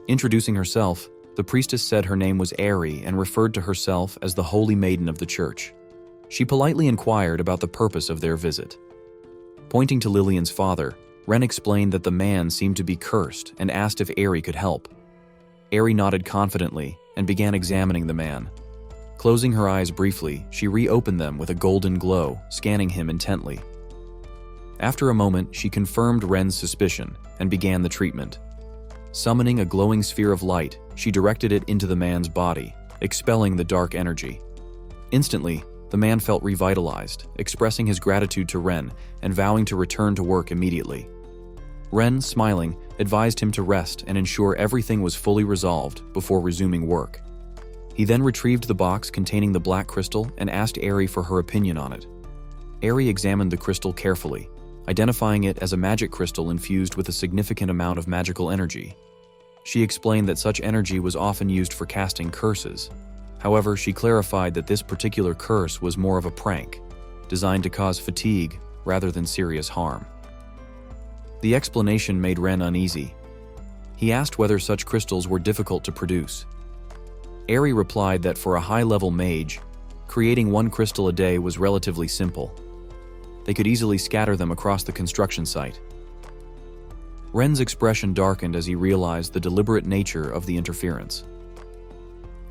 Introducing herself, the priestess said her name was Ari and referred to herself as the Holy Maiden of the Church. She politely inquired about the purpose of their visit. Pointing to Lillian's father, Ren explained that the man seemed to be cursed and asked if Ari could help. Ari nodded confidently and began examining the man. Closing her eyes briefly, she reopened them with a golden glow, scanning him intently. After a moment, she confirmed Ren's suspicion and began the treatment. Summoning a glowing sphere of light, she directed it into the man's body, expelling the dark energy. Instantly, the man felt revitalized, expressing his gratitude to Ren and vowing to return to work immediately. Ren, smiling, advised him to rest and ensure everything was fully resolved before resuming work. He then retrieved the box containing the black crystal and asked Ari for her opinion on it. Ari examined the crystal carefully, identifying it as a magic crystal infused with a significant amount of magical energy. She explained that such energy was often used for casting curses. However, she clarified that this particular curse was more of a prank, designed to cause fatigue rather than serious harm. The explanation made Ren uneasy. He asked whether such crystals were difficult to produce. Ari replied that for a high-level mage, creating one crystal a day was relatively simple. They could easily scatter them across the construction site. Ren's expression darkened as he realized the deliberate nature of the interference.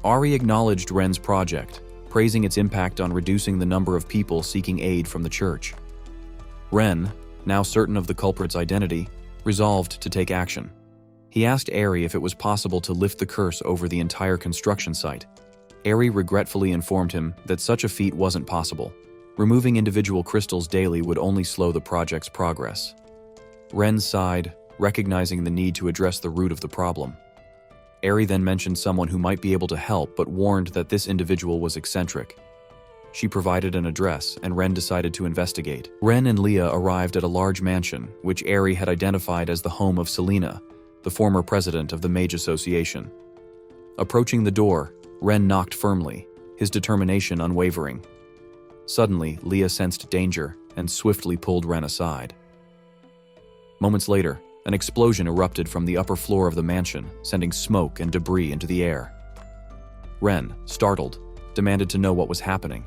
Ari acknowledged Ren's project, praising its impact on reducing the number of people seeking aid from the church. Ren, now certain of the culprit's identity, resolved to take action. He asked Ari if it was possible to lift the curse over the entire construction site. Ari regretfully informed him that such a feat wasn't possible. Removing individual crystals daily would only slow the project's progress. Ren sighed, recognizing the need to address the root of the problem. Eri then mentioned someone who might be able to help but warned that this individual was eccentric. She provided an address, and Ren decided to investigate. Ren and Leah arrived at a large mansion, which Eri had identified as the home of Selena, the former president of the Mage Association. Approaching the door, Ren knocked firmly, his determination unwavering. Suddenly, Leah sensed danger and swiftly pulled Ren aside. Moments later, an explosion erupted from the upper floor of the mansion, sending smoke and debris into the air. Ren, startled, demanded to know what was happening.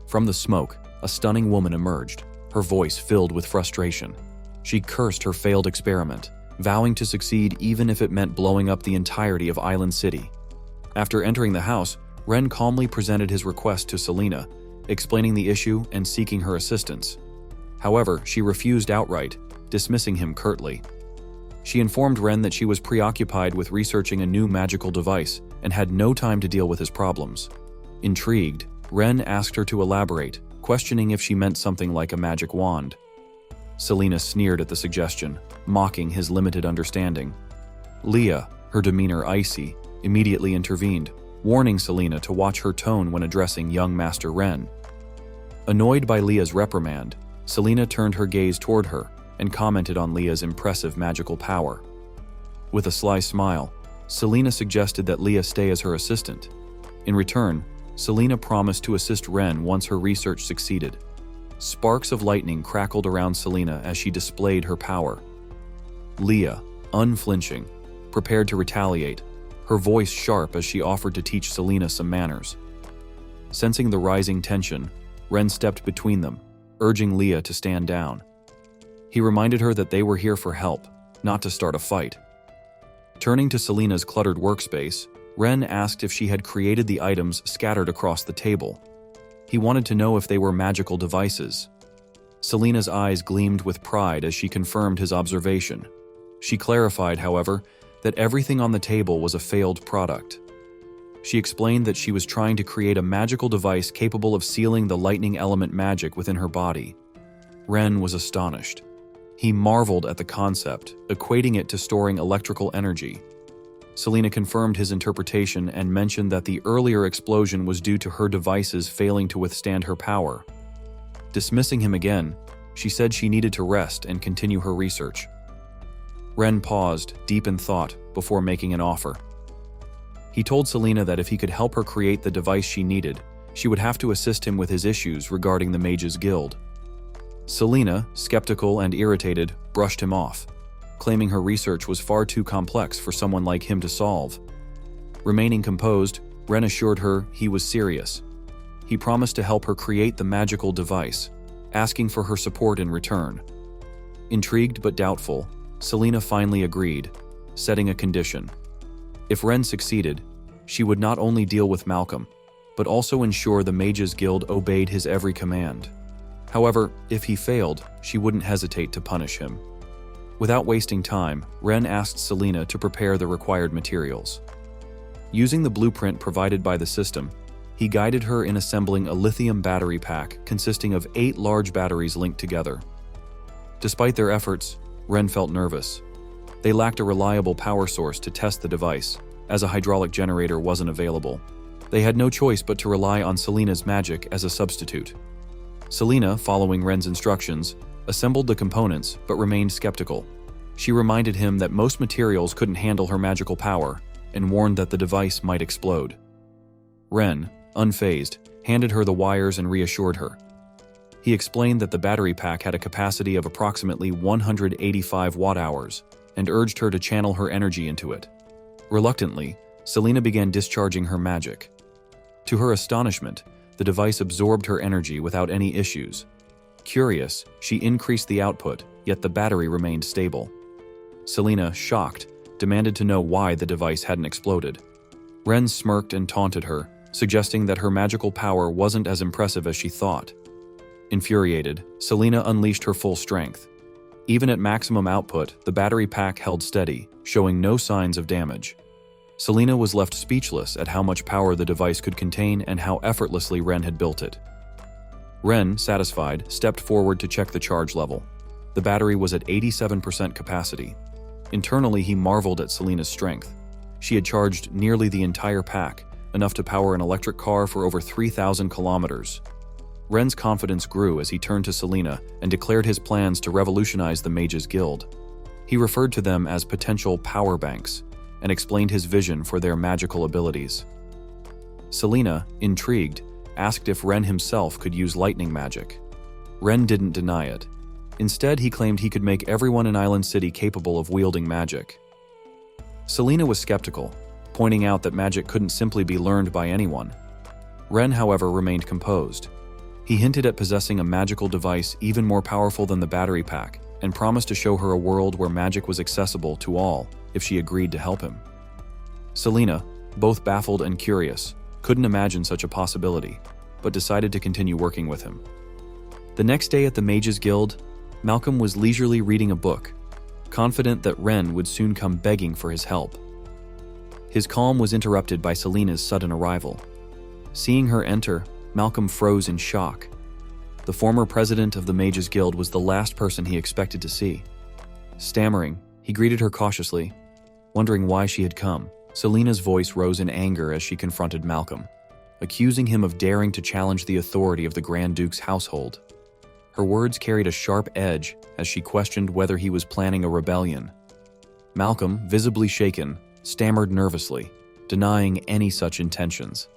From the smoke, a stunning woman emerged, her voice filled with frustration. She cursed her failed experiment, vowing to succeed even if it meant blowing up the entirety of Island City. After entering the house, Ren calmly presented his request to Selena, explaining the issue and seeking her assistance. However, she refused outright, dismissing him curtly. She informed Ren that she was preoccupied with researching a new magical device and had no time to deal with his problems. Intrigued, Ren asked her to elaborate, questioning if she meant something like a magic wand. Selena sneered at the suggestion, mocking his limited understanding. Leah, her demeanor icy, immediately intervened, warning Selena to watch her tone when addressing young Master Ren. Annoyed by Leah's reprimand, Selena turned her gaze toward her and commented on Leah's impressive magical power. With a sly smile, Selena suggested that Leah stay as her assistant. In return, Selena promised to assist Ren once her research succeeded. Sparks of lightning crackled around Selena as she displayed her power. Leah, unflinching, prepared to retaliate, her voice sharp as she offered to teach Selena some manners. Sensing the rising tension, Ren stepped between them, urging Leah to stand down. He reminded her that they were here for help, not to start a fight. Turning to Selena's cluttered workspace, Ren asked if she had created the items scattered across the table. He wanted to know if they were magical devices. Selena's eyes gleamed with pride as she confirmed his observation. She clarified, however, that everything on the table was a failed product. She explained that she was trying to create a magical device capable of sealing the lightning element magic within her body. Ren was astonished. He marveled at the concept, equating it to storing electrical energy. Selena confirmed his interpretation and mentioned that the earlier explosion was due to her devices failing to withstand her power. Dismissing him again, she said she needed to rest and continue her research. Ren paused, deep in thought, before making an offer. He told Selena that if he could help her create the device she needed, she would have to assist him with his issues regarding the Mages Guild. Selena, skeptical and irritated, brushed him off, claiming her research was far too complex for someone like him to solve. Remaining composed, Ren assured her he was serious. He promised to help her create the magical device, asking for her support in return. Intrigued but doubtful, Selena finally agreed, setting a condition. If Ren succeeded, she would not only deal with Malcolm, but also ensure the Mages Guild obeyed his every command. However, if he failed, she wouldn't hesitate to punish him. Without wasting time, Ren asked Selena to prepare the required materials. Using the blueprint provided by the system, he guided her in assembling a lithium battery pack consisting of 8 large batteries linked together. Despite their efforts, Ren felt nervous. They lacked a reliable power source to test the device, as a hydraulic generator wasn't available. They had no choice but to rely on Selena's magic as a substitute. Selena, following Ren's instructions, assembled the components but remained skeptical. She reminded him that most materials couldn't handle her magical power and warned that the device might explode. Ren, unfazed, handed her the wires and reassured her. He explained that the battery pack had a capacity of approximately 185 watt-hours and urged her to channel her energy into it. Reluctantly, Selena began discharging her magic. To her astonishment, the device absorbed her energy without any issues. Curious, she increased the output, yet the battery remained stable. Selena, shocked, demanded to know why the device hadn't exploded. Ren smirked and taunted her, suggesting that her magical power wasn't as impressive as she thought. Infuriated, Selena unleashed her full strength. Even at maximum output, the battery pack held steady, showing no signs of damage. Selena was left speechless at how much power the device could contain and how effortlessly Ren had built it. Ren, satisfied, stepped forward to check the charge level. The The battery was at 87% capacity. Internally, he marveled at Selina's strength. She had charged nearly the entire pack, enough to power an electric car for over 3,000 kilometers. Ren's confidence grew as he turned to Selina and declared his plans to revolutionize the Mages Guild. He referred to them as potential power banks and explained his vision for their magical abilities. Selina, intrigued, asked if Ren himself could use lightning magic. Ren didn't deny it. Instead, he claimed he could make everyone in Island City capable of wielding magic. Selina was skeptical, pointing out that magic couldn't simply be learned by anyone. Ren, however, remained composed. He hinted at possessing a magical device even more powerful than the battery pack, and promised to show her a world where magic was accessible to all if she agreed to help him. Selina, both baffled and curious, couldn't imagine such a possibility, but decided to continue working with him. The next day at the Mages Guild, Malcolm was leisurely reading a book, confident that Ren would soon come begging for his help. His calm was interrupted by Selina's sudden arrival. Seeing her enter, Malcolm froze in shock. The former president of the Mages Guild was the last person he expected to see. Stammering, he greeted her cautiously, wondering why she had come. Selina's voice rose in anger as she confronted Malcolm, accusing him of daring to challenge the authority of the Grand Duke's household. Her words carried a sharp edge as she questioned whether he was planning a rebellion. Malcolm, visibly shaken, stammered nervously, denying any such intentions.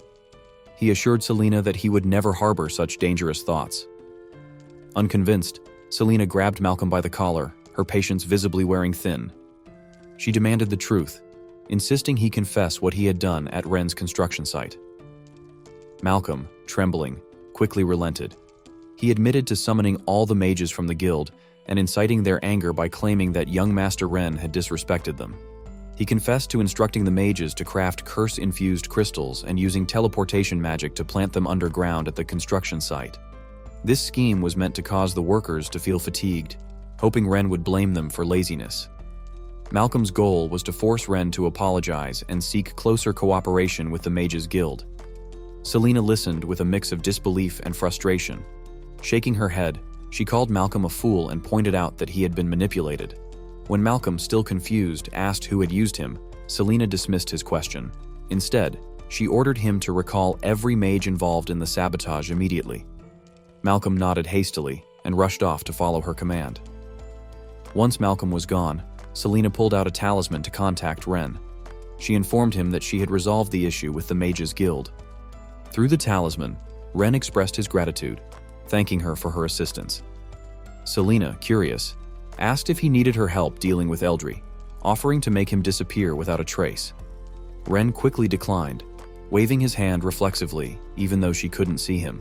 He assured Selina that he would never harbor such dangerous thoughts. Unconvinced, Selina grabbed Malcolm by the collar, her patience visibly wearing thin. She demanded the truth, insisting he confess what he had done at Ren's construction site. Malcolm, trembling, quickly relented. He admitted to summoning all the mages from the guild and inciting their anger by claiming that young Master Ren had disrespected them. He confessed to instructing the mages to craft curse-infused crystals and using teleportation magic to plant them underground at the construction site. This scheme was meant to cause the workers to feel fatigued, hoping Ren would blame them for laziness. Malcolm's goal was to force Ren to apologize and seek closer cooperation with the Mages Guild. Selina listened with a mix of disbelief and frustration. Shaking her head, she called Malcolm a fool and pointed out that he had been manipulated. When Malcolm, still confused, asked who had used him, Selina dismissed his question. Instead, she ordered him to recall every mage involved in the sabotage immediately. Malcolm nodded hastily and rushed off to follow her command. Once Malcolm was gone, Selina pulled out a talisman to contact Ren. She informed him that she had resolved the issue with the Mages Guild. Through the talisman, Ren expressed his gratitude, thanking her for her assistance. Selina, curious, asked if he needed her help dealing with Eldry, offering to make him disappear without a trace. Ren quickly declined, waving his hand reflexively, even though she couldn't see him.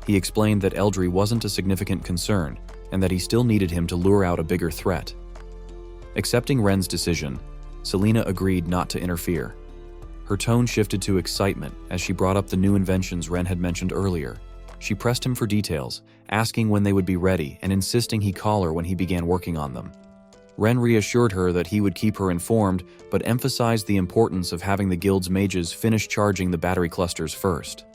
He explained that Eldry wasn't a significant concern and that he still needed him to lure out a bigger threat. Accepting Ren's decision, Selina agreed not to interfere. Her tone shifted to excitement as she brought up the new inventions Ren had mentioned earlier. She pressed him for details, asking when they would be ready and insisting he call her when he began working on them. Ren reassured her that he would keep her informed, but emphasized the importance of having the guild's mages finish charging the battery clusters first.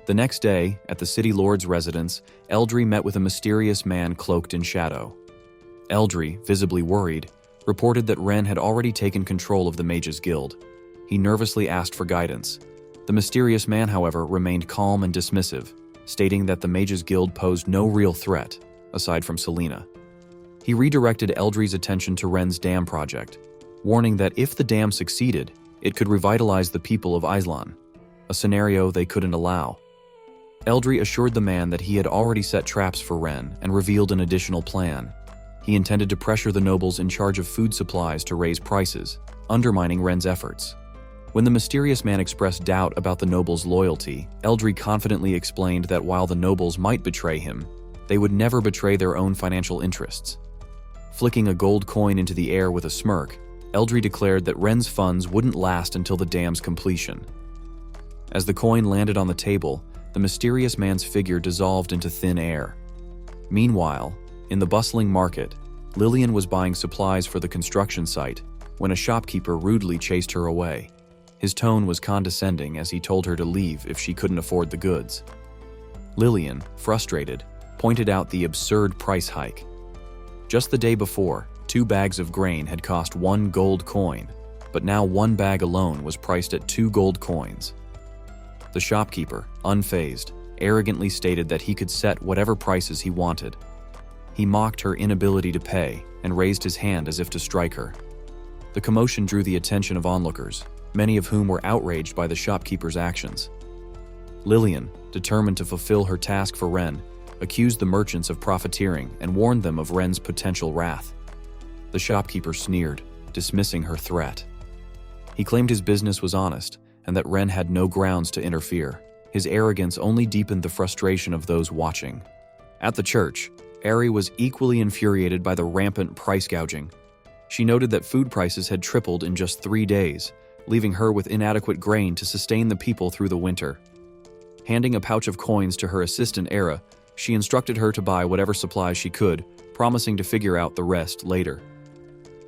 The next day, at the city lord's residence, Eldry met with a mysterious man cloaked in shadow. Eldry, visibly worried, reported that Ren had already taken control of the Mages Guild. He nervously asked for guidance. The mysterious man, however, remained calm and dismissive, stating that the Mages Guild posed no real threat, aside from Selina. He redirected Eldry's attention to Ren's dam project, warning that if the dam succeeded, it could revitalize the people of Islan, a scenario they couldn't allow. Eldry assured the man that he had already set traps for Ren and revealed an additional plan. He intended to pressure the nobles in charge of food supplies to raise prices, undermining Ren's efforts. When the mysterious man expressed doubt about the nobles' loyalty, Eldry confidently explained that while the nobles might betray him, they would never betray their own financial interests. Flicking a gold coin into the air with a smirk, Eldry declared that Ren's funds wouldn't last until the dam's completion. As the coin landed on the table, the mysterious man's figure dissolved into thin air. Meanwhile, in the bustling market, Lillian was buying supplies for the construction site when a shopkeeper rudely chased her away. His tone was condescending as he told her to leave if she couldn't afford the goods. Lillian, frustrated, pointed out the absurd price hike, Just the day before, 2 bags of grain had cost 1 gold coin, but now 1 bag alone was priced at 2 gold coins. The shopkeeper, unfazed, arrogantly stated that he could set whatever prices he wanted. He mocked her inability to pay and raised his hand as if to strike her. The commotion drew the attention of onlookers, many of whom were outraged by the shopkeeper's actions. Lillian, determined to fulfill her task for Ren, accused the merchants of profiteering and warned them of Ren's potential wrath. The shopkeeper sneered, dismissing her threat. He claimed his business was honest and that Ren had no grounds to interfere. His arrogance only deepened the frustration of those watching. At the church, Ari was equally infuriated by the rampant price gouging. She noted that food prices had tripled in just 3 days, leaving her with inadequate grain to sustain the people through the winter. Handing a pouch of coins to her assistant Era, she instructed her to buy whatever supplies she could, promising to figure out the rest later.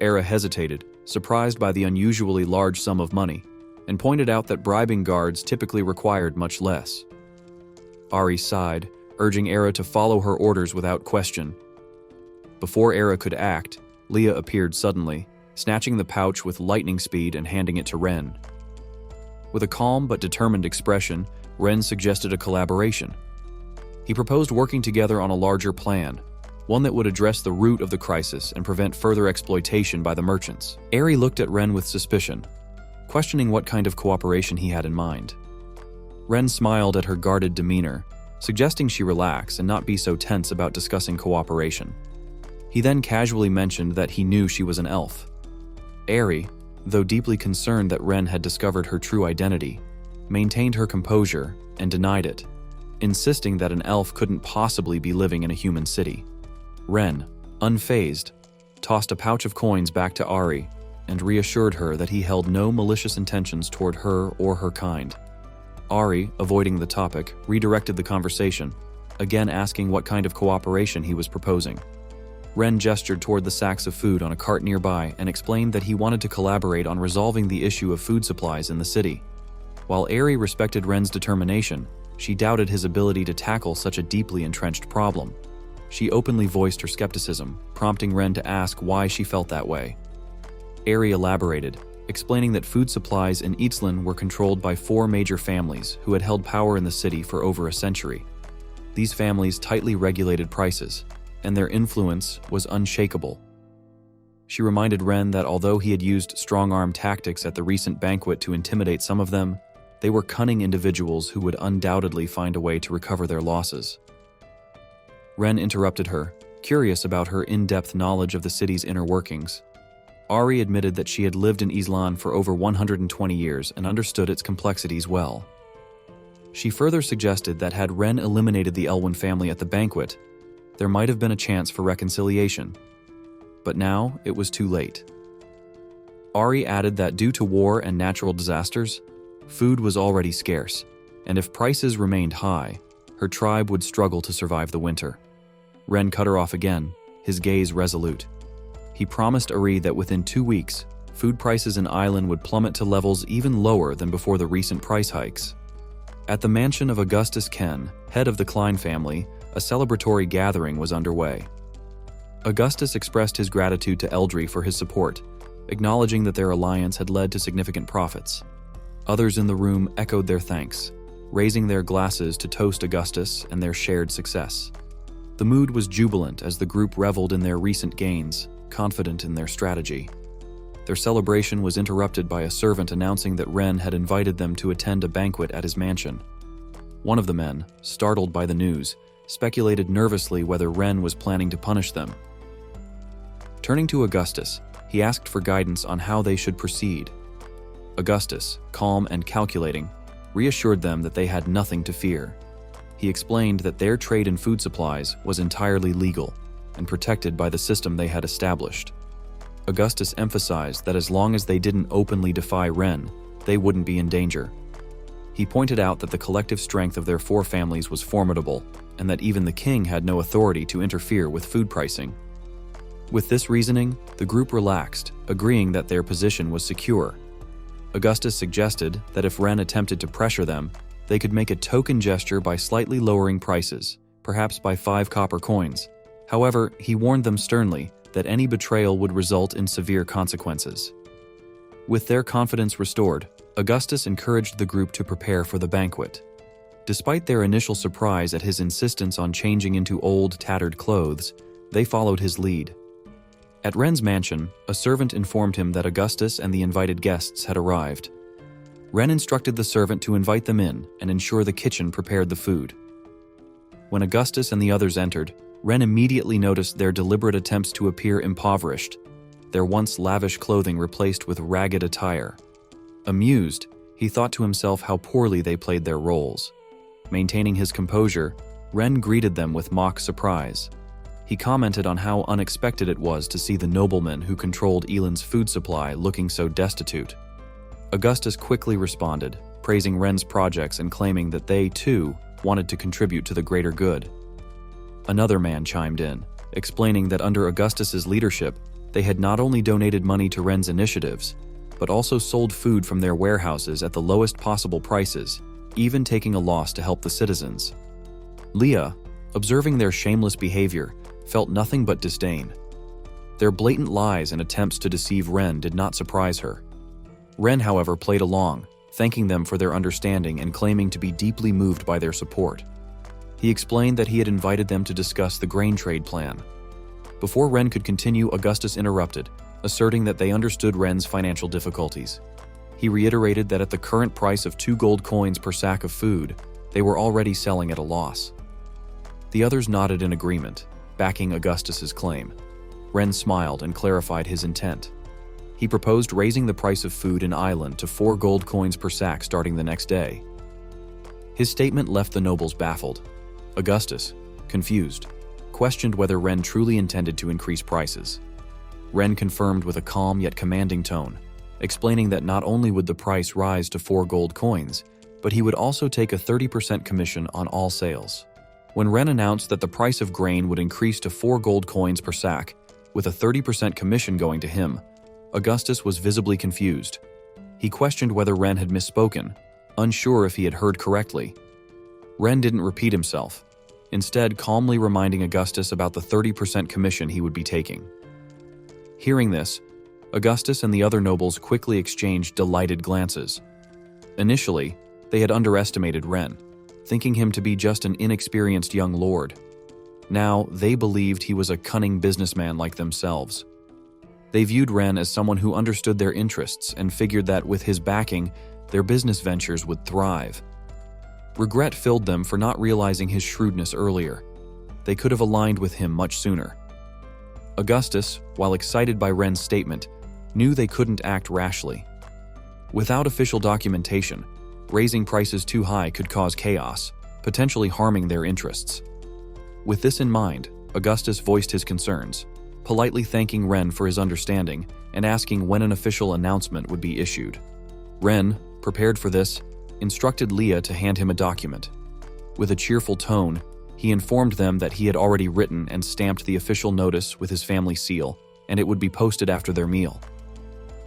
Era hesitated, surprised by the unusually large sum of money, and pointed out that bribing guards typically required much less. Ari sighed, urging Era to follow her orders without question. Before Era could act, Leah appeared suddenly, snatching the pouch with lightning speed and handing it to Ren. With a calm but determined expression, Ren suggested a collaboration. He proposed working together on a larger plan, one that would address the root of the crisis and prevent further exploitation by the merchants. Ari looked at Ren with suspicion, questioning what kind of cooperation he had in mind. Ren smiled at her guarded demeanor, suggesting she relax and not be so tense about discussing cooperation. He then casually mentioned that he knew she was an elf. Ari, though deeply concerned that Ren had discovered her true identity, maintained her composure and denied it, insisting that an elf couldn't possibly be living in a human city. Ren, unfazed, tossed a pouch of coins back to Ari and reassured her that he held no malicious intentions toward her or her kind. Ari, avoiding the topic, redirected the conversation, again asking what kind of cooperation he was proposing. Ren gestured toward the sacks of food on a cart nearby and explained that he wanted to collaborate on resolving the issue of food supplies in the city. While Ari respected Ren's determination, she doubted his ability to tackle such a deeply entrenched problem. She openly voiced her skepticism, prompting Ren to ask why she felt that way. Ari elaborated, explaining that food supplies in Eastland were controlled by 4 major families who had held power in the city for over a century. These families tightly regulated prices, and their influence was unshakable. She reminded Ren that although he had used strong-arm tactics at the recent banquet to intimidate some of them, they were cunning individuals who would undoubtedly find a way to recover their losses. Ren interrupted her, curious about her in-depth knowledge of the city's inner workings. Ari admitted that she had lived in Islan for over 120 years and understood its complexities well. She further suggested that had Ren eliminated the Elwyn family at the banquet, there might have been a chance for reconciliation. But now it was too late. Ari added that due to war and natural disasters, food was already scarce, and if prices remained high, her tribe would struggle to survive the winter. Ren cut her off again, his gaze resolute. He promised Ari that within 2 weeks, food prices in Island would plummet to levels even lower than before the recent price hikes. At the mansion of Augustus Ken, head of the Klein family, a celebratory gathering was underway. Augustus expressed his gratitude to Eldry for his support, acknowledging that their alliance had led to significant profits. Others in the room echoed their thanks, raising their glasses to toast Augustus and their shared success. The mood was jubilant as the group reveled in their recent gains, confident in their strategy. Their celebration was interrupted by a servant announcing that Ren had invited them to attend a banquet at his mansion. One of the men, startled by the news, speculated nervously whether Ren was planning to punish them. Turning to Augustus, he asked for guidance on how they should proceed. Augustus, calm and calculating, reassured them that they had nothing to fear. He explained that their trade in food supplies was entirely legal and protected by the system they had established. Augustus emphasized that as long as they didn't openly defy Ren, they wouldn't be in danger. He pointed out that the collective strength of their 4 families was formidable, and that even the king had no authority to interfere with food pricing. With this reasoning, the group relaxed, agreeing that their position was secure. Augustus suggested that if Ren attempted to pressure them, they could make a token gesture by slightly lowering prices, perhaps by 5 copper coins. However, he warned them sternly that any betrayal would result in severe consequences. With their confidence restored, Augustus encouraged the group to prepare for the banquet. Despite their initial surprise at his insistence on changing into old, tattered clothes, they followed his lead. At Ren's mansion, a servant informed him that Augustus and the invited guests had arrived. Ren instructed the servant to invite them in and ensure the kitchen prepared the food. When Augustus and the others entered, Ren immediately noticed their deliberate attempts to appear impoverished, their once lavish clothing replaced with ragged attire. Amused, he thought to himself how poorly they played their roles. Maintaining his composure, Ren greeted them with mock surprise. He commented on how unexpected it was to see the nobleman who controlled Elan's food supply looking so destitute. Augustus quickly responded, praising Ren's projects and claiming that they, too, wanted to contribute to the greater good. Another man chimed in, explaining that under Augustus's leadership, they had not only donated money to Ren's initiatives, but also sold food from their warehouses at the lowest possible prices, even taking a loss to help the citizens. Leah, observing their shameless behavior, felt nothing but disdain. Their blatant lies and attempts to deceive Ren did not surprise her. Ren, however, played along, thanking them for their understanding and claiming to be deeply moved by their support. He explained that he had invited them to discuss the grain trade plan. Before Ren could continue, Augustus interrupted, asserting that they understood Ren's financial difficulties. He reiterated that at the current price of 2 gold coins per sack of food, they were already selling at a loss. The others nodded in agreement, backing Augustus's claim. Ren smiled and clarified his intent. He proposed raising the price of food in Island to 4 gold coins per sack starting the next day. His statement left the nobles baffled. Augustus, confused, questioned whether Ren truly intended to increase prices. Ren confirmed with a calm yet commanding tone, explaining that not only would the price rise to 4 gold coins, but he would also take a 30% commission on all sales. When Ren announced that the price of grain would increase to 4 gold coins per sack, with a 30% commission going to him, Augustus was visibly confused. He questioned whether Ren had misspoken, unsure if he had heard correctly. Ren didn't repeat himself, instead calmly reminding Augustus about the 30% commission he would be taking. Hearing this, Augustus and the other nobles quickly exchanged delighted glances. Initially, they had underestimated Ren, thinking him to be just an inexperienced young lord. Now, they believed he was a cunning businessman like themselves. They viewed Ren as someone who understood their interests and figured that with his backing, their business ventures would thrive. Regret filled them for not realizing his shrewdness earlier. They could have aligned with him much sooner. Augustus, while excited by Ren's statement, knew they couldn't act rashly. Without official documentation, raising prices too high could cause chaos, potentially harming their interests. With this in mind, Augustus voiced his concerns, politely thanking Ren for his understanding and asking when an official announcement would be issued. Ren, prepared for this, instructed Leah to hand him a document. With a cheerful tone, he informed them that he had already written and stamped the official notice with his family seal, and it would be posted after their meal.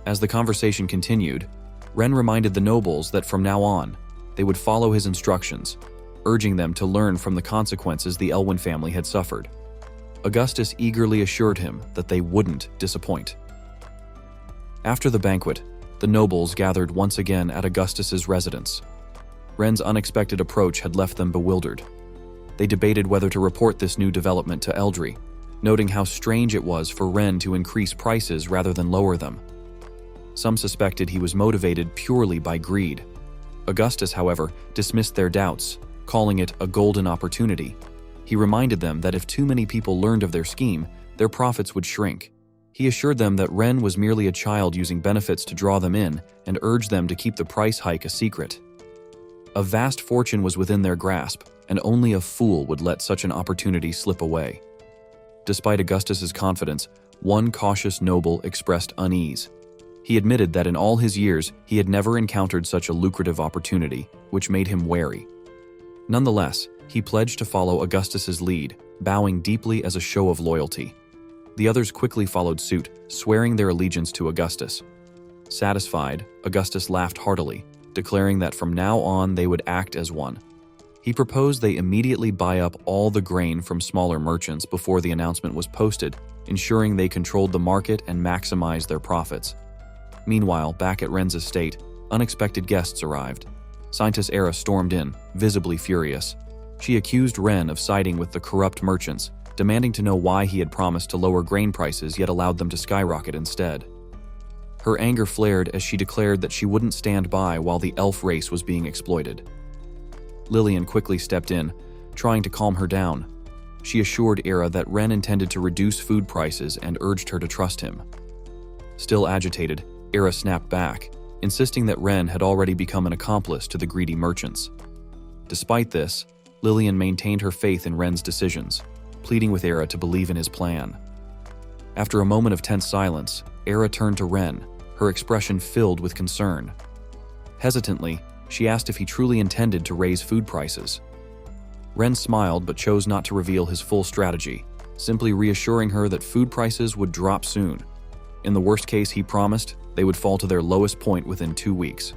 As the conversation continued, Ren reminded the nobles that from now on, they would follow his instructions, urging them to learn from the consequences the Elwyn family had suffered. Augustus eagerly assured him that they wouldn't disappoint. After the banquet, the nobles gathered once again at Augustus's residence. Ren's unexpected approach had left them bewildered. They debated whether to report this new development to Eldry, noting how strange it was for Ren to increase prices rather than lower them. Some suspected he was motivated purely by greed. Augustus, however, dismissed their doubts, calling it a golden opportunity. He reminded them that if too many people learned of their scheme, their profits would shrink. He assured them that Ren was merely a child using benefits to draw them in and urged them to keep the price hike a secret. A vast fortune was within their grasp, and only a fool would let such an opportunity slip away. Despite Augustus's confidence, one cautious noble expressed unease. He admitted that in all his years, he had never encountered such a lucrative opportunity, which made him wary. Nonetheless, he pledged to follow Augustus's lead, bowing deeply as a show of loyalty. The others quickly followed suit, swearing their allegiance to Augustus. Satisfied, Augustus laughed heartily, declaring that from now on they would act as one. He proposed they immediately buy up all the grain from smaller merchants before the announcement was posted, ensuring they controlled the market and maximized their profits. Meanwhile, back at Ren's estate, unexpected guests arrived. Scientist Era stormed in, visibly furious. She accused Ren of siding with the corrupt merchants, demanding to know why he had promised to lower grain prices yet allowed them to skyrocket instead. Her anger flared as she declared that she wouldn't stand by while the elf race was being exploited. Lillian quickly stepped in, trying to calm her down. She assured Era that Ren intended to reduce food prices and urged her to trust him. Still agitated, Era snapped back, insisting that Ren had already become an accomplice to the greedy merchants. Despite this, Lillian maintained her faith in Ren's decisions, pleading with Era to believe in his plan. After a moment of tense silence, Era turned to Ren, her expression filled with concern. Hesitantly, she asked if he truly intended to raise food prices. Ren smiled but chose not to reveal his full strategy, simply reassuring her that food prices would drop soon. In the worst case, he promised, they would fall to their lowest point within 2 weeks.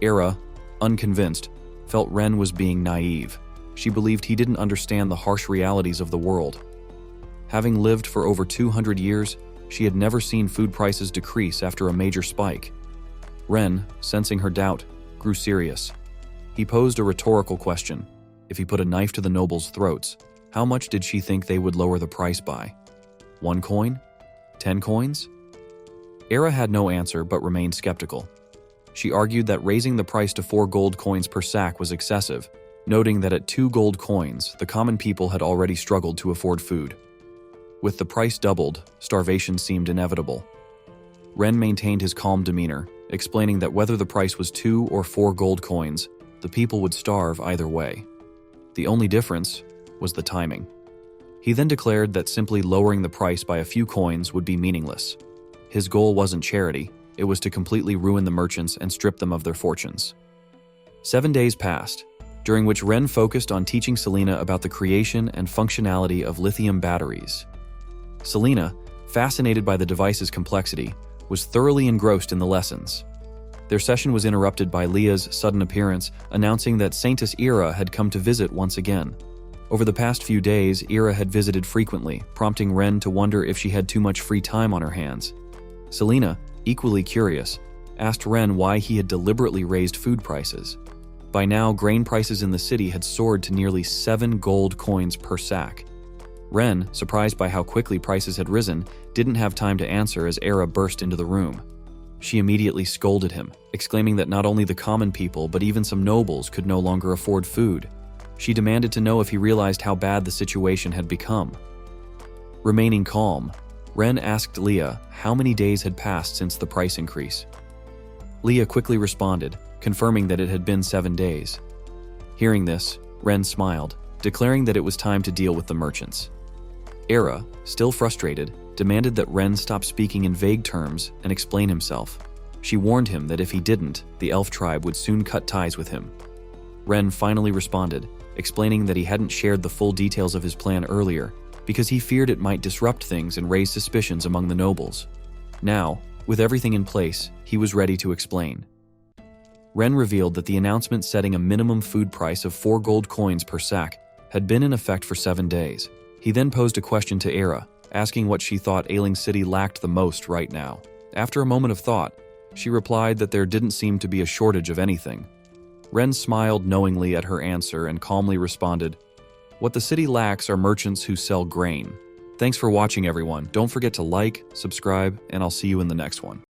Era, unconvinced, felt Ren was being naive. She believed he didn't understand the harsh realities of the world. Having lived for over 200 years, she had never seen food prices decrease after a major spike. Ren, sensing her doubt, grew serious. He posed a rhetorical question. If he put a knife to the nobles' throats, how much did she think they would lower the price by? 1 coin? 10 coins? Era had no answer but remained skeptical. She argued that raising the price to 4 gold coins per sack was excessive, noting that at 2 gold coins, the common people had already struggled to afford food. With the price doubled, starvation seemed inevitable. Ren maintained his calm demeanor, explaining that whether the price was 2 or 4 gold coins, the people would starve either way. The only difference was the timing. He then declared that simply lowering the price by a few coins would be meaningless. His goal wasn't charity, it was to completely ruin the merchants and strip them of their fortunes. 7 days passed, during which Ren focused on teaching Selena about the creation and functionality of lithium batteries. Selena, fascinated by the device's complexity, was thoroughly engrossed in the lessons. Their session was interrupted by Leah's sudden appearance, announcing that Saintess Era had come to visit once again. Over the past few days, Era had visited frequently, prompting Ren to wonder if she had too much free time on her hands. Selena, equally curious, asked Ren why he had deliberately raised food prices. By now, grain prices in the city had soared to nearly 7 gold coins per sack. Ren, surprised by how quickly prices had risen, didn't have time to answer as Era burst into the room. She immediately scolded him, exclaiming that not only the common people but even some nobles could no longer afford food. She demanded to know if he realized how bad the situation had become. Remaining calm, Ren asked Leah how many days had passed since the price increase. Leah quickly responded, confirming that it had been 7 days. Hearing this, Ren smiled, declaring that it was time to deal with the merchants. Era, still frustrated, demanded that Ren stop speaking in vague terms and explain himself. She warned him that if he didn't, the elf tribe would soon cut ties with him. Ren finally responded, explaining that he hadn't shared the full details of his plan earlier because he feared it might disrupt things and raise suspicions among the nobles. Now, with everything in place, he was ready to explain. Ren revealed that the announcement setting a minimum food price of 4 gold coins per sack had been in effect for 7 days. He then posed a question to Era, asking what she thought Ailing City lacked the most right now. After a moment of thought, she replied that there didn't seem to be a shortage of anything. Ren smiled knowingly at her answer and calmly responded, "What the city lacks are merchants who sell grain." Thanks for watching, everyone. Don't forget to like, subscribe, and I'll see you in the next one.